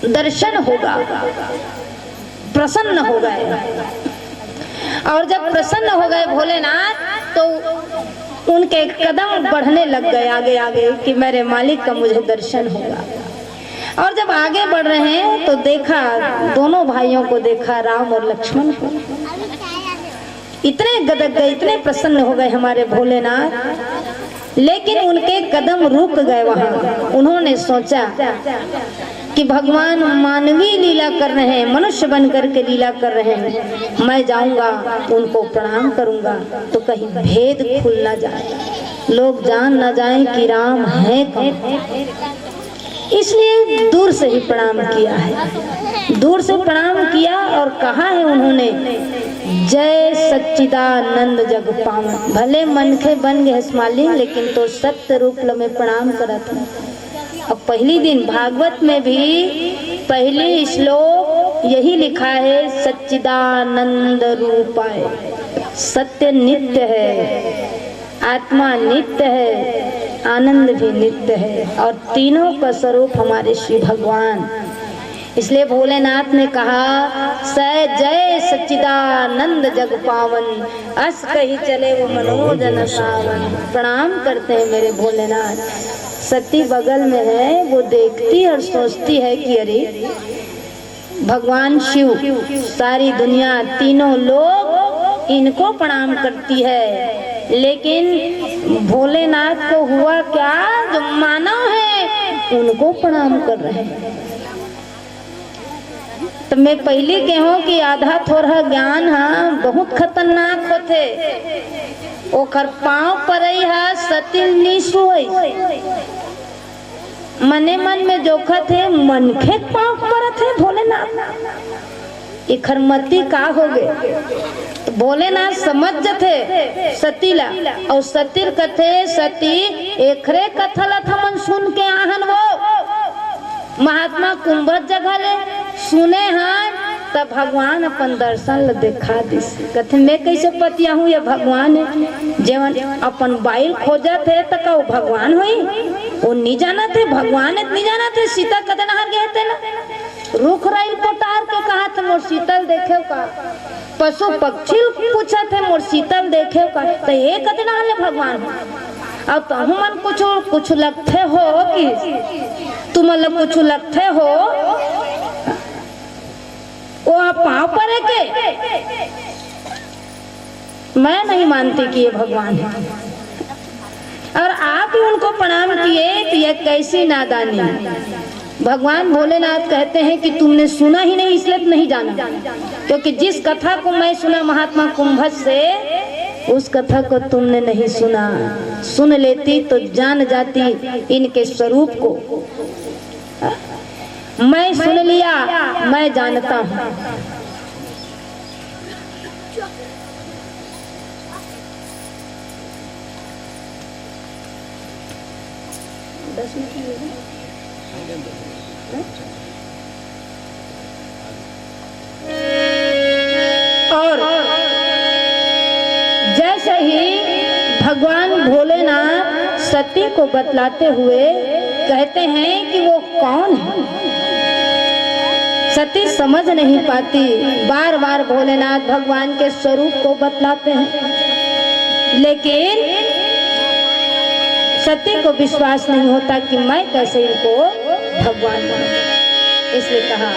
दर्शन होगा, प्रसन्न हो गए। और जब प्रसन्न हो गए भोलेनाथ तो उनके कदम बढ़ने लग गए आगे आगे कि मेरे मालिक का मुझे दर्शन होगा। और जब आगे बढ़ रहे हैं तो देखा, दोनों भाइयों को देखा, राम और लक्ष्मण को। इतने गदग गए, इतने प्रसन्न हो गए हमारे भोलेनाथ, लेकिन उनके कदम रुक गए वहां। उन्होंने सोचा कि भगवान मानवीय लीला कर रहे हैं, मनुष्य बन करके लीला कर रहे हैं, मैं जाऊंगा उनको प्रणाम करूंगा तो कहीं भेद खुल ना जाए, लोग जान ना जाएं कि राम है कौन। इसलिए दूर से ही प्रणाम किया है, दूर से प्रणाम किया और कहा है उन्होंने, जय सच्चिदानंद जग पावन। भले मनखे बन गए स्मालिंग, लेकिन तो सत्य रूप में प्रणाम करत है। अब पहली दिन भागवत में भी पहली श्लोक यही लिखा है, सच्चिदानंद रूपाय। सत्य नित्य है, आत्मा नित्य है, आनंद भी नित्य है, और तीनों का स्वरूप हमारे श्री भगवान। इसलिए भोलेनाथ ने कहा, स जय सच्चिदानंद जग पावन, अस कही चले वो मनोजन सावन। प्रणाम करते हैं मेरे भोलेनाथ। सती बगल में है, वो देखती और सोचती है कि अरे भगवान शिव, सारी दुनिया, तीनों लोग इनको प्रणाम करती है, लेकिन भोलेनाथ को हुआ क्या, जो मानव है उनको प्रणाम कर रहे हैं। तो मैं पहले कहूँ कि आधा थोड़ा ज्ञान हाँ बहुत खतरनाक होते। ओकर पाँव परई है सतिल निसोई, मने मन में जोखत है, मनखे पाँव परत है भोलेनाथ। इखर मती का हो गए तो भोलेनाथ समझ जथे सतीला, और सतीर कथे सती एकरे कथला थमन सुन के आहन वो महात्मा कुंभत जगह ले सुने हैं, तब भगवान अपन दर्शन ल देखा दिस। कथे मैं कैसे पतिया हूँ, ये भगवान है। जेवन अपन बाइल खोजा थे तो का भगवान हुई, वो नहीं जाना थे भगवान है, नहीं जाना थे। सीता कदन हार गए थे ना, रुख राइल पोटार के कहा थे मोर शीतल देखे का, पशु पक्षी पूछा थे मोर शीतल देखे का, तो ये कदन हार भगवान। अब तो मन कुछ लगते हो कि तुम मतलब कुछ लगते हो, वो आप पाँव पर है के? मैं नहीं मानती कि ये भगवान है, और आप ही उनको प्रणाम किए तो ये कैसी नादानी। भगवान भोलेनाथ कहते हैं कि तुमने सुना ही नहीं इसलिए नहीं जाना, क्योंकि जिस कथा को मैं सुना महात्मा कुंभत से, उस कथा को तुमने नहीं सुना। सुन लेती तो जान जाती इनके स्वरूप को। मैं सुन लिया, मैं जानता हूँ। और जैसे ही भगवान भोलेनाथ सती को बतलाते हुए कहते हैं कि वो कौन है, सती समझ नहीं पाती। बार बार भोलेनाथ भगवान के स्वरूप को बतलाते हैं, लेकिन सती को विश्वास नहीं होता कि मैं कैसे इनको भगवान मानूं। इसलिए कहा,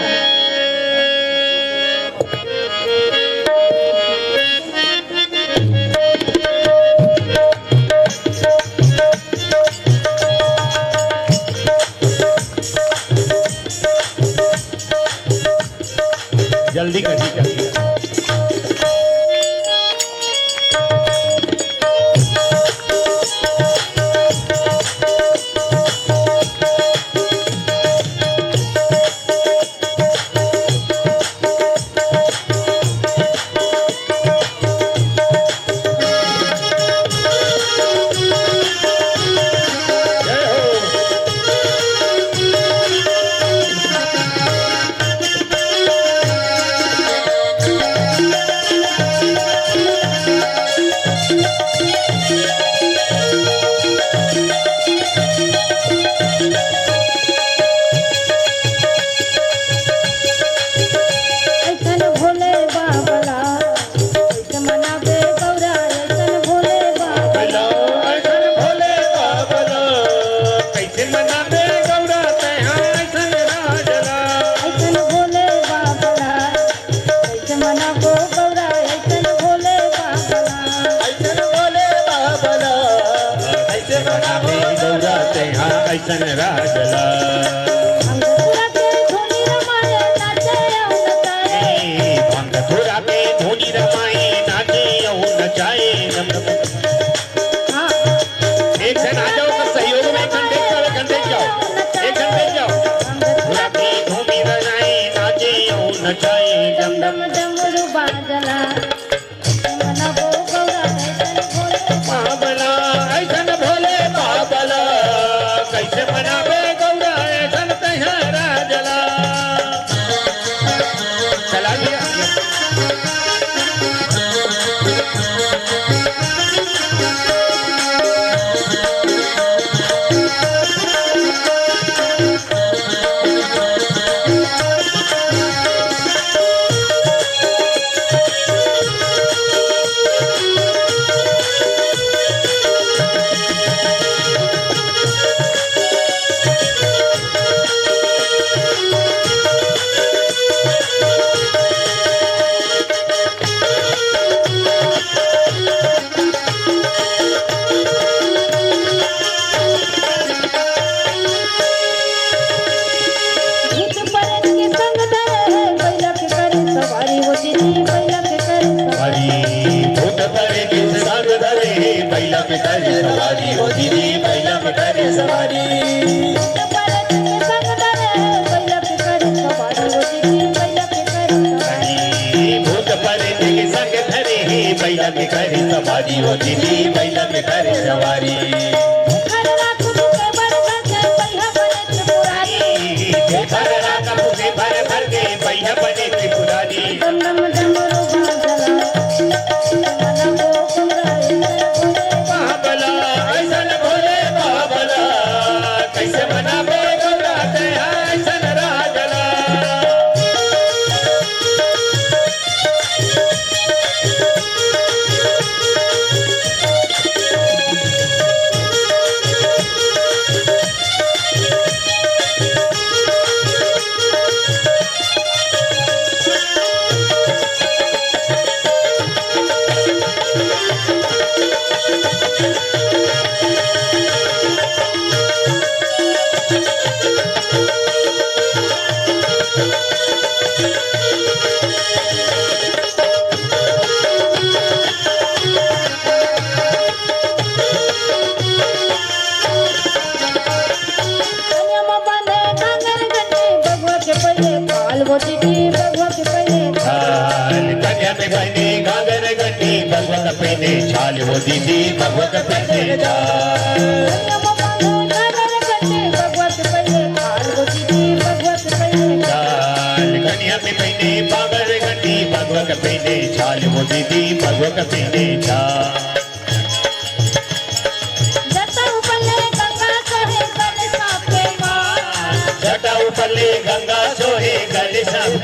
जल्दी करिए। बाबला कैसे मनावे गौरा तेहा ऐसन राजला अंगूरा के धुनी रमाए नाचे औ नचाए भंग थोड़ा पे धोनी रमाए नाचे और नचाए हाँ एक जन आ जाओ सब सहयोग में एक घंटे जाओ थोड़ा पे धोनी रमाए नाचे और नचाए डम डम डमरू बाजला मनबो गौरा ऐसन भोले बाबला कैसे मनावे गौरा ऐसन तैहा राजला चला लिया भूत परन के संग धरे बैला के करे सवारी वो दीदी बैला के करे हरी भूत परे के संग धरे बैला पे करे सवारी हो दीदी बैला पे करे सवारी भूत परन के संग धरे बैला के करे सवारी वो दीदी बैला के करे सवारी हरी भूत परे के संग धरे बैला पे करे सवारी हो दीदी बैला पे करे सवारी हर रात के बरसा के पहिया बने त्रिपुरारी भर रात मुझे भर भर के बैला बने त्रिपुरारी डम डम डमरू बाजला मनबो गौरा ऐसन भोले बाबला कैसे मनावे गौरा तेहा ऐसन राजला कन्या बने कांगन गने बगवा के पहले काल वो दीदी बगवा के पहले छाल कन्या में पहने घाघर गड्डी भगवत पहने छाल हो दीदी भगवत पहने छाल कन्या बने कांगन गने बगवा के पहले काल वो दीदी बगवा के पहले छाल कन्या में पहने बाबर गड्डी भगवत पहने छाल हो दीदी भगवत पहने छाल जटाऊ पल्ले गंगा सोहे गले साप के मार जटाऊ पल्ले गंगा सोहे गले साप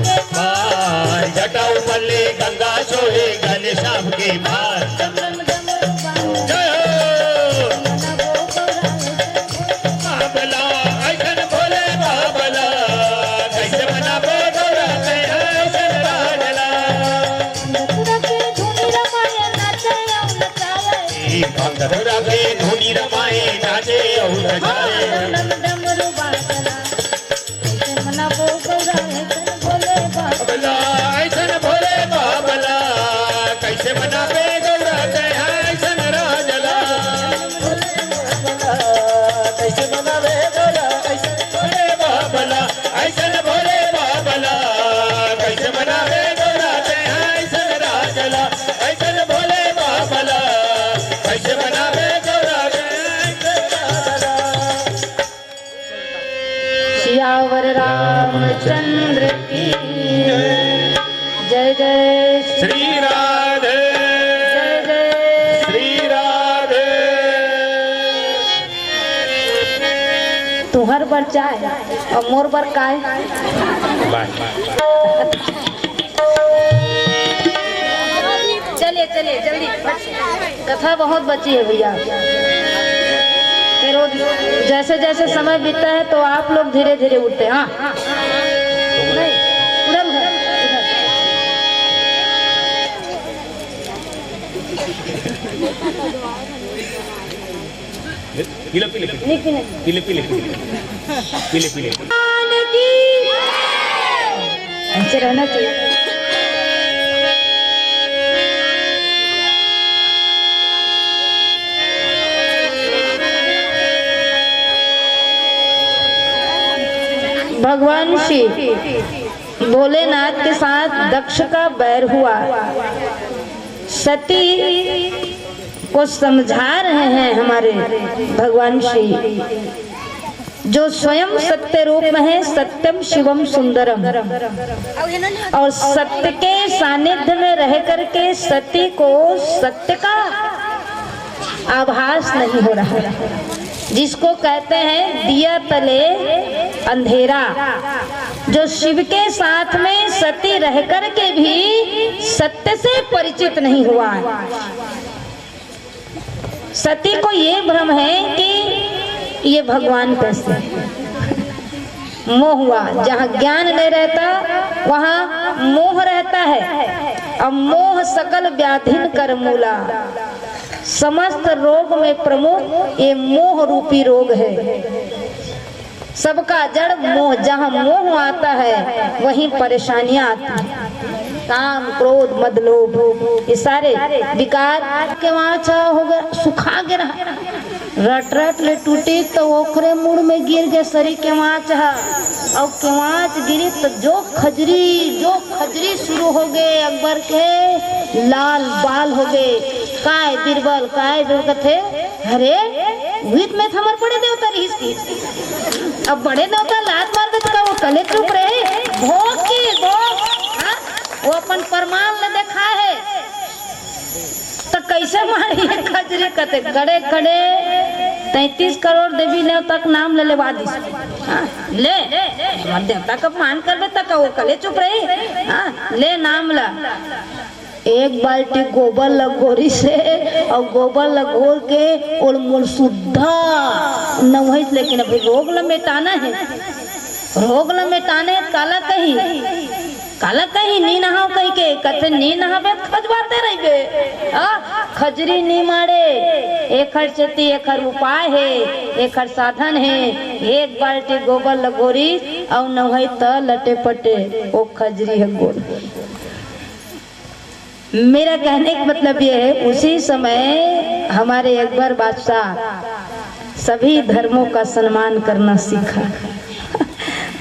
के मार जटाऊ पल्ले गंगा सोहे गले साप के मार जय हो बाबला ऐसन भोले बाबला कैसे मनावे गौरा तेहा ऐसन राजला भंगधरा के धुनी रमाए नाचे और नचाए बाबला ऐसन भोले बाबला कैसे मनावे गौरा तेहा ऐसन राजला कैसे मनावे गौरा ऐसन भोले बाबला ऐसन भोले बाबला कैसे मनावे गौरा तेहा ऐसन राजला ऐसन भोले बाबला कैसे मनावे गौरा तेहा ऐसन राजला सियावर रामचंद्र की जय जय श्री राधे जय जय श्री राधे तुहर बर चाय और मोर बर काय चलिए चलिए जल्दी कथा बहुत बची है भैया फिर जैसे जैसे समय बीतता है तो आप लोग धीरे धीरे उठते हैं हाँ नहीं उधर उधर पीले पीले पीले पीले पीले पीले पीले ऐसे रहना चाहिए। भगवान शिव भोलेनाथ के साथ दक्ष का बैर हुआ। सती को समझा रहे हैं हमारे भगवान शिव, जो स्वयं सत्य रूप में है, सत्यम शिवम सुंदरम, और सत्य के सानिध्य में रह करके सती को सत्य का आभास नहीं हो रहा, जिसको कहते हैं दिया तले अंधेरा। जो शिव के साथ में सती रह करके भी सत्य से परिचित नहीं हुआ है। सती को ये भ्रम है कि ये भगवान कैसे, मोह हुआ। जहाँ ज्ञान नहीं रहता वहाँ मोह रहता है। अब मोह सकल व्याधिन कर मूला, समस्त रोग में प्रमुख ये मोह रूपी रोग है। सबका जड़ मोह, जहाँ मोह आता है वहीं परेशानियां आती हैं। काम क्रोध मद लोभ ये सारे विकार के वहाँ छा हो गया, सुखा गिरा, रट रट ले टूटी तो ओखरे मुड़ में गिर गए सरी के वहाँ चाह, और केवाच गिरी तो जो खजरी शुरू हो गए, अकबर के लाल बाल हो गए। काय बीरबल थे, अरे विद में थमर बड़े देवता रही इसकी। अब बड़े देवता लात मार देता वो कले चुप रहे, भोग की भोग, वो अपन प्रमाण ले देखा है तो कैसे मारी खजरी कते खड़े खड़े 33 करोड़ देवी ने तक नाम ले लेवा दी। ले देवता का मान कर तक वो कले चुप रही। ले नाम ला, एक बाल्टी गोबर लगोरी से और गोबर लगोर के और मूल शुद्धा नवही, लेकिन अभी रोग ल मिटाना है, रोग ल मिटाने काला कही नी नहाओ कही के कथे नी नहावे खजवाते रहिबे। खजरी नी मारे, एखर चेती एखर उपाय है, एखर साधन है। एक बाल्टी गोबर लगोरी और नवही त लटे पटे वो खजरी है गोल। मेरा कहने का मतलब ये है, उसी समय हमारे अकबर बादशाह सभी धर्मों का सम्मान करना सीखा।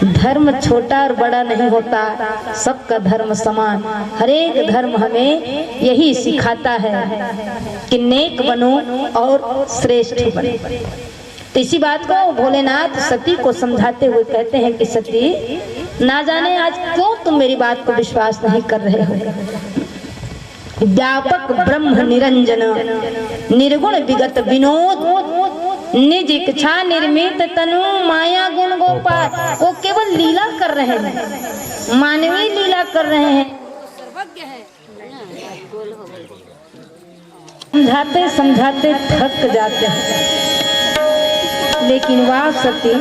धर्म छोटा और बड़ा नहीं होता, सबका धर्म समान। हर एक धर्म हमें यही सिखाता है कि नेक बनो और श्रेष्ठ बनो। तो इसी बात को भोलेनाथ सती को समझाते हुए कहते हैं कि सती, ना जाने आज क्यों तुम मेरी बात को विश्वास नहीं कर रहे हो। व्यापक ब्रह्म निरंजन निर्गुण विगत विनोद, निज इच्छा निर्मित तनु माया गुण गोपाल। वो केवल लीला कर रहे हैं, मानवीय लीला कर रहे हैं। समझाते समझाते थक जाते हैं, लेकिन वह सती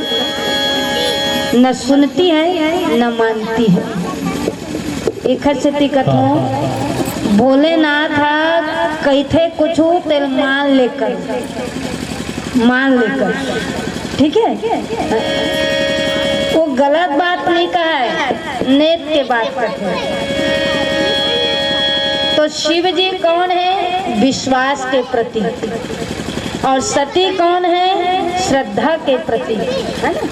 न सुनती है न मानती है। एक सती कथो भोलेनाथ कहते कुछ तेल मान लेकर, ठीक है, वो गलत बात नहीं कहा है, नेत के बात करते हैं। तो शिव जी कौन है? विश्वास के प्रतीक, और सती कौन है? श्रद्धा के प्रतीक, है ना।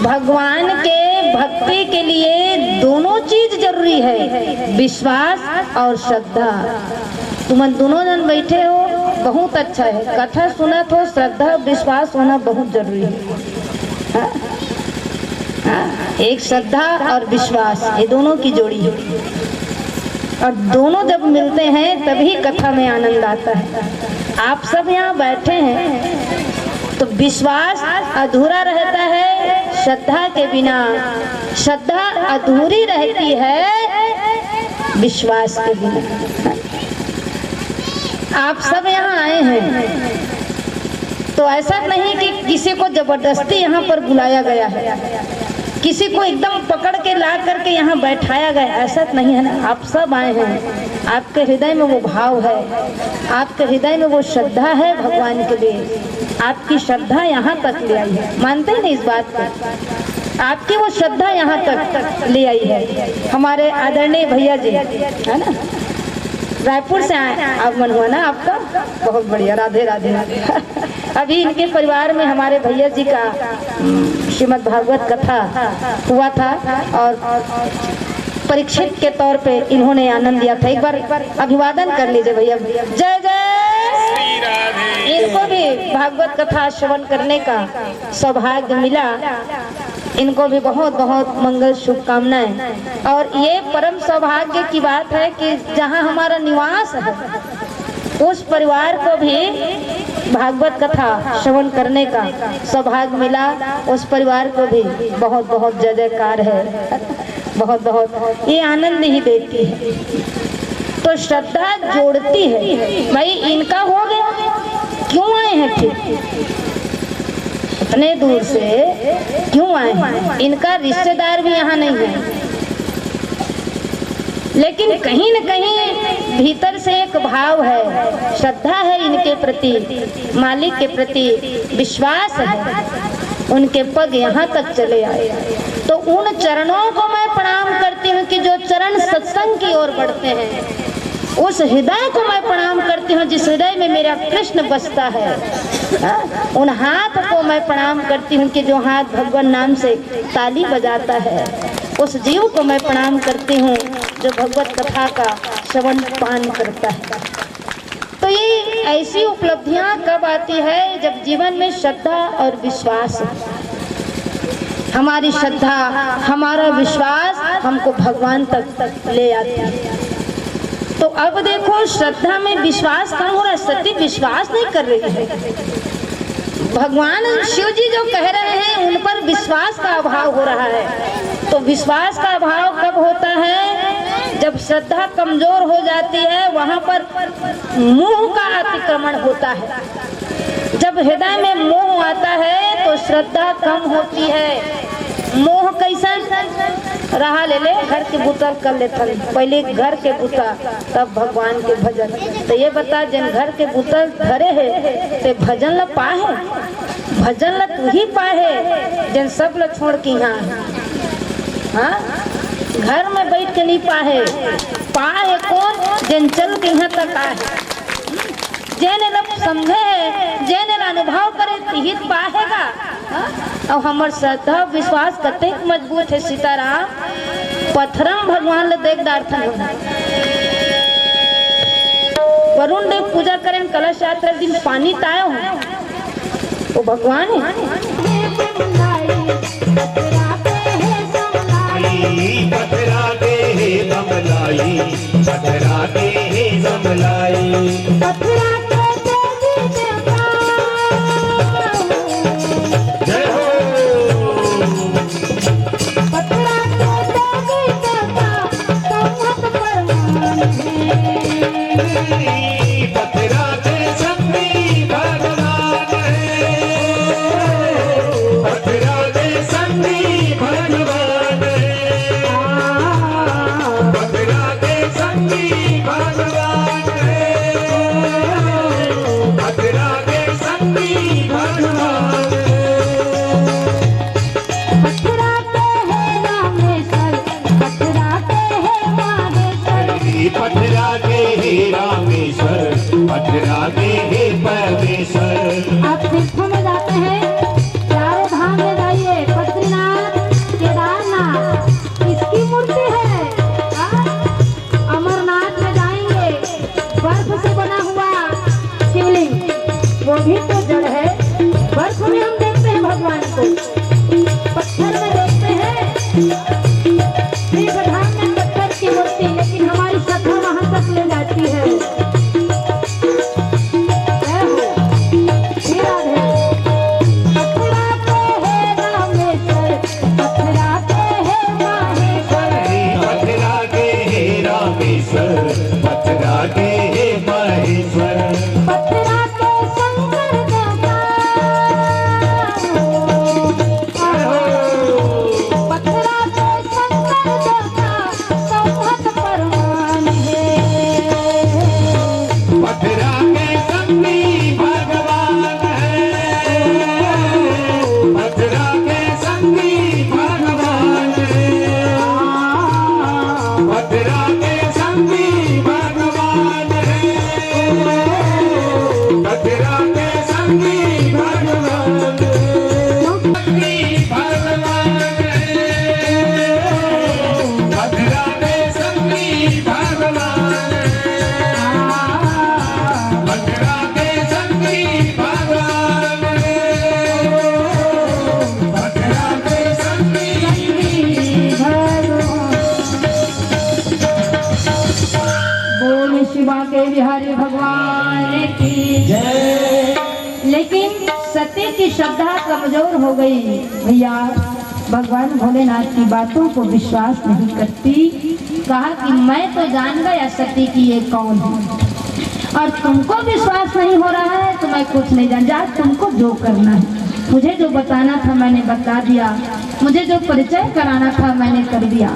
भगवान के भक्ति के लिए दोनों चीज जरूरी है, विश्वास और श्रद्धा। तुम दोनों जन बैठे हो, बहुत अच्छा है, कथा सुना तो श्रद्धा विश्वास होना बहुत जरूरी है। एक श्रद्धा और विश्वास, ये दोनों की जोड़ी है, और दोनों जब मिलते हैं तभी कथा में आनंद आता है। आप सब यहाँ बैठे हैं तो विश्वास अधूरा रहता है श्रद्धा के बिना, श्रद्धा अधूरी रहती है विश्वास के बिना। आप सब यहाँ आए हैं तो ऐसा नहीं कि किसी को जबरदस्ती यहाँ पर बुलाया गया है, किसी को एकदम पकड़ के ला करके यहाँ बैठाया गया, ऐसा नहीं है ना। आप सब आए हैं आपके हृदय में वो भाव है, आपके हृदय में वो श्रद्धा है भगवान के लिए। आपकी श्रद्धा यहाँ तक ले आई है, मानते हैं ना इस बात को? आपकी वो श्रद्धा यहाँ तक ले आई है। हमारे आदरणीय भैया जी है ना, रायपुर से आगमन हुआ ना आपका, बहुत बढ़िया, राधे राधे। अभी इनके परिवार में हमारे भैया जी का श्रीमद् भागवत कथा हुआ था और परीक्षित के तौर पे इन्होंने आनंद लिया था। एक बार अभिवादन कर लीजिए भैया, जय जय। इनको भी भागवत कथा श्रवण करने का सौभाग्य मिला, इनको भी बहुत बहुत मंगल शुभकामनाएं। और ये परम सौभाग्य की बात है कि जहां हमारा निवास है उस परिवार को भी भागवत कथा श्रवण करने का सौभाग्य मिला। उस परिवार को भी बहुत बहुत जय जयकार है, बहुत बहुत ये आनंद ही देती है। तो श्रद्धा जोड़ती है। भाई इनका हो गया, क्यों आए हैं फिर इतने दूर से, क्यों आए हैं? इनका रिश्तेदार भी यहाँ नहीं है, लेकिन कहीं न कहीं भीतर से एक भाव है, श्रद्धा है इनके प्रति, मालिक के प्रति विश्वास है। उनके पग यहाँ तक चले आए, तो उन चरणों को मैं प्रणाम करती हूँ कि जो चरण सत्संग की ओर बढ़ते हैं। उस हृदय को मैं प्रणाम करती हूँ जिस हृदय में मेरा कृष्ण बसता है। उन हाथ को मैं प्रणाम करती हूँ कि जो हाथ भगवान नाम से ताली बजाता है। उस जीव को मैं प्रणाम करती हूँ जो भगवत कथा का श्रवण पान करता है। तो ये ऐसी उपलब्धियां कब आती है? जब जीवन में श्रद्धा और विश्वास, हमारी श्रद्धा हमारा विश्वास हमको भगवान तक ले आती है। तो अब देखो श्रद्धा में विश्वास कम हो रहा है, सती विश्वास नहीं कर रही है। भगवान शिव जी जो कह रहे हैं उन पर विश्वास का अभाव हो रहा है। तो विश्वास का अभाव कब होता है? जब श्रद्धा कमजोर हो जाती है, वहां पर मोह का अतिक्रमण होता है। जब हृदय में मोह आता है तो श्रद्धा कम होती है। मोह कैसा रहा, ले ले घर के बुतल कर लेता, पहले घर के बुता तब भगवान के भजन। तो ये बता, जिन घर के बुतल धरे है ते भजन ल पाहे, भजन ल तू ही पाहे, जिन सब ल छोड़ के यहाँ हाँ घर में बैठ के नहीं पाहे, पाहे कौन? जिन चल के यहाँ तक आए, जेने लब समझे, जेने अनुभव करे तिहित पाहेगा। और हमार श्रद्धा विश्वास कते मजबूत है सीताराम, पत्थरम भगवान ले देख डार्थन हो। वरुण देव पूजा करें कलश यात्रा दिन पानी तायो हो, वो भगवान है। पथराते हैं दमलाई, पथराते हैं दमलाई, जय हो। पथराते संगी भगवान है, पथराते संगी भगवान है, पथराते संगी भगवान है, पथराते संगी भगवान है। पथराते हैं रामेश्वर, पथराते हैं परमेश्वर। आप तीर्थों में जाते हैं, चारों धाम में जाइए, बद्रीनाथ, केदारनाथ, इसकी मूर्ति है। अमरनाथ में जाएंगे, बर्फ से बना हुआ शिवलिंग, वो भी तो जड़ है। बर्फ में हम देखते हैं भगवान को, पत्थर में देखते हैं, तीर्थधाम में पत्थर की मूर्ति, लेकिन हमारी श्रद्धा वहां तक ले जाती है। बोल शिवा के बिहारी भगवान की जय। लेकिन सती की श्रद्धा कमजोर हो गई भैया। भगवान भोलेनाथ की बातों को विश्वास नहीं करती। कहा कि मैं तो जान गया सती की ये कौन है, और तुमको विश्वास नहीं हो रहा है तो मैं कुछ नहीं जान। जा, तुमको जो करना है, मुझे जो बताना था मैंने बता दिया, मुझे जो परिचय कराना था मैंने कर दिया।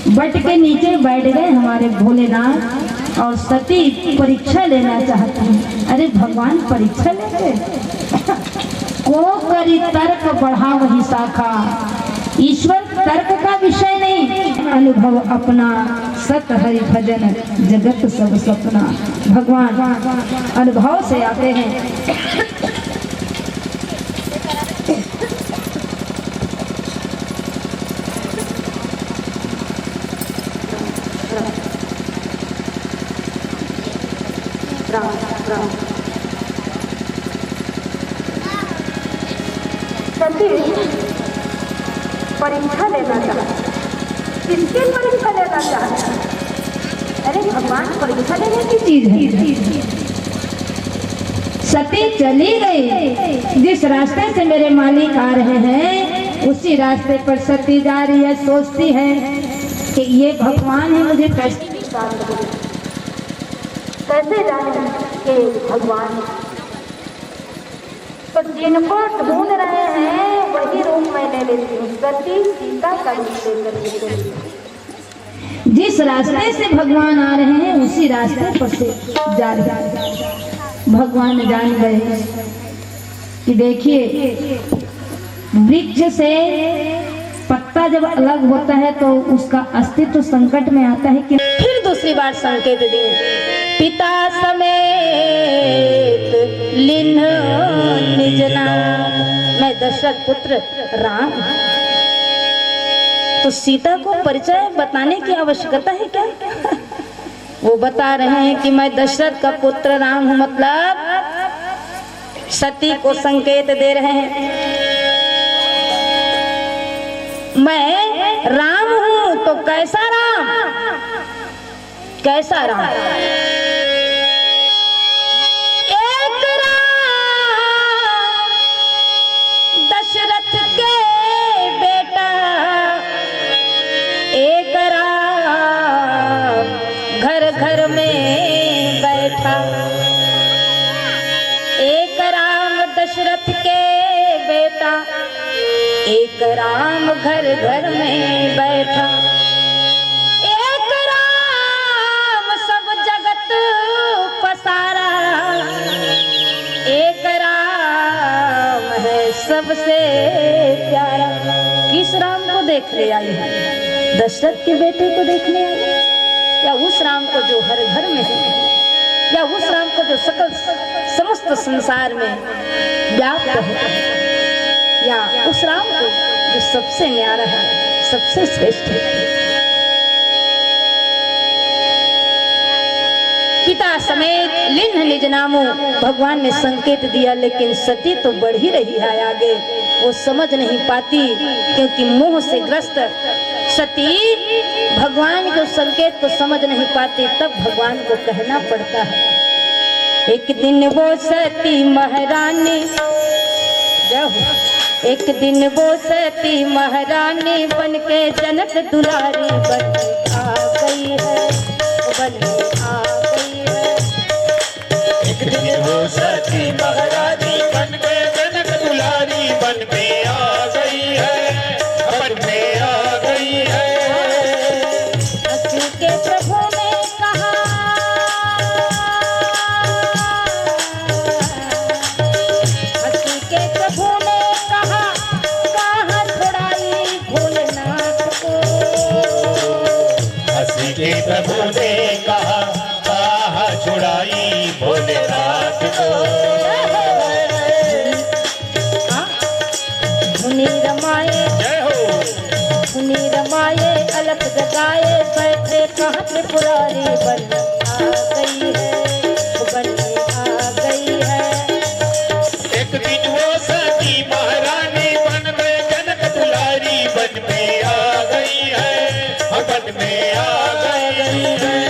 बट के नीचे बैठ गए हमारे भोलेनाथ, और सती परीक्षा लेना चाहती है। अरे भगवान परीक्षा लेंगे? को करी तर्क बढ़ा वही शाखा। ईश्वर तर्क का विषय नहीं, अनुभव अपना, सत हरि भजन जगत सब सपना। भगवान अनुभव से आते हैं। परीक्षा लेना चाहता, किसकी परीक्षा लेना चाहता? अरे भगवान परीक्षा लेने की चीज है। सती चली गई। जिस रास्ते से मेरे मालिक आ रहे हैं उसी रास्ते पर सती जा रही है। सोचती है कि ये भगवान है, मुझे कैसे जाने कि भगवान। तो जिनको ढूंढ रहे हैं वही रूप मैं ले लेती हूँ। सती सीता का रूप लेकर जिस रास्ते से भगवान आ रहे हैं उसी रास्ते पर से जा रहे हैं। भगवान जान गए कि देखिए, वृक्ष से पत्ता जब अलग होता है तो उसका अस्तित्व संकट में आता है कि फिर दूसरी बार संकेत दिए, पिता समेत लिन्ह निज नाम। मैं दशरथ पुत्र राम। तो सीता को परिचय बताने की आवश्यकता है क्या? वो बता रहे हैं कि मैं दशरथ का पुत्र राम हूं। मतलब सती को संकेत दे रहे हैं, मैं राम हूं। तो कैसा राम? कैसा राम? एक राम दशरथ के बेटा, एक राम घर घर में बैठा। एक राम दशरथ के बेटा, एक राम घर घर में बैठा। एक राम सब जगत पसारा, एक राम है सबसे प्यारा। किस राम को देखने आई है? दशरथ के बेटे को देखने आई, या उस राम को जो हर घर में है, या उस राम को जो सकल समस्त संसार में व्याप्त है, या उस राम को जो सबसे न्यारा है, सबसे श्रेष्ठ है। पिता समेत लिन्ह निज नामो, भगवान ने संकेत दिया, लेकिन सती तो बढ़ ही रही है आगे। वो समझ नहीं पाती, क्योंकि मोह से ग्रस्त सती भगवान के संकेत को समझ नहीं पाती। तब भगवान को कहना पड़ता है, एक दिन वो सती महारानी, जय हो। एक दिन वो सती महारानी बन के जनक दुलारी बन आ गई है, बन आ गई है। एक दिन वो सती महारानी बन के जनक दुलारी बन में आ गई है, बन में आ गई है। हंसी के प्रभु ने कहा, हंसी के प्रभु ने कहा, कहाँ छुड़ाई भोलेनाथ को। हंसी के प्रभु ने कहा, कहाँ छुड़ाई भोलेनाथ को। धुनी रमाए, जय हो। धुनी रमाए, अलख जगाए, बैठे कहाँ त्रिपुरारी बन आ गई है, बन आ गई है। एक दिन वो सती महारानी बन में जनक दुलारी बन में आ गई है, बन में आ गई है।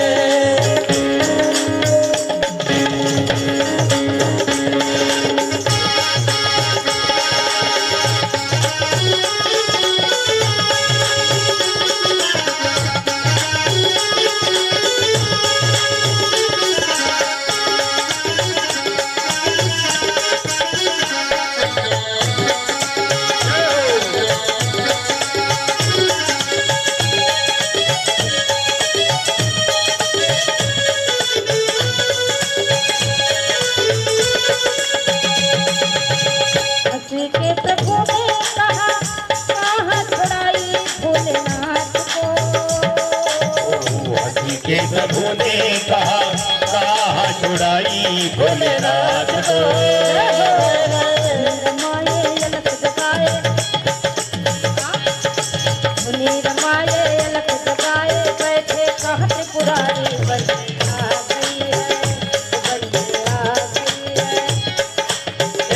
उड़ाई भोलेनाथ को।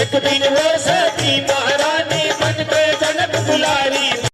एक दिन वो सती माँ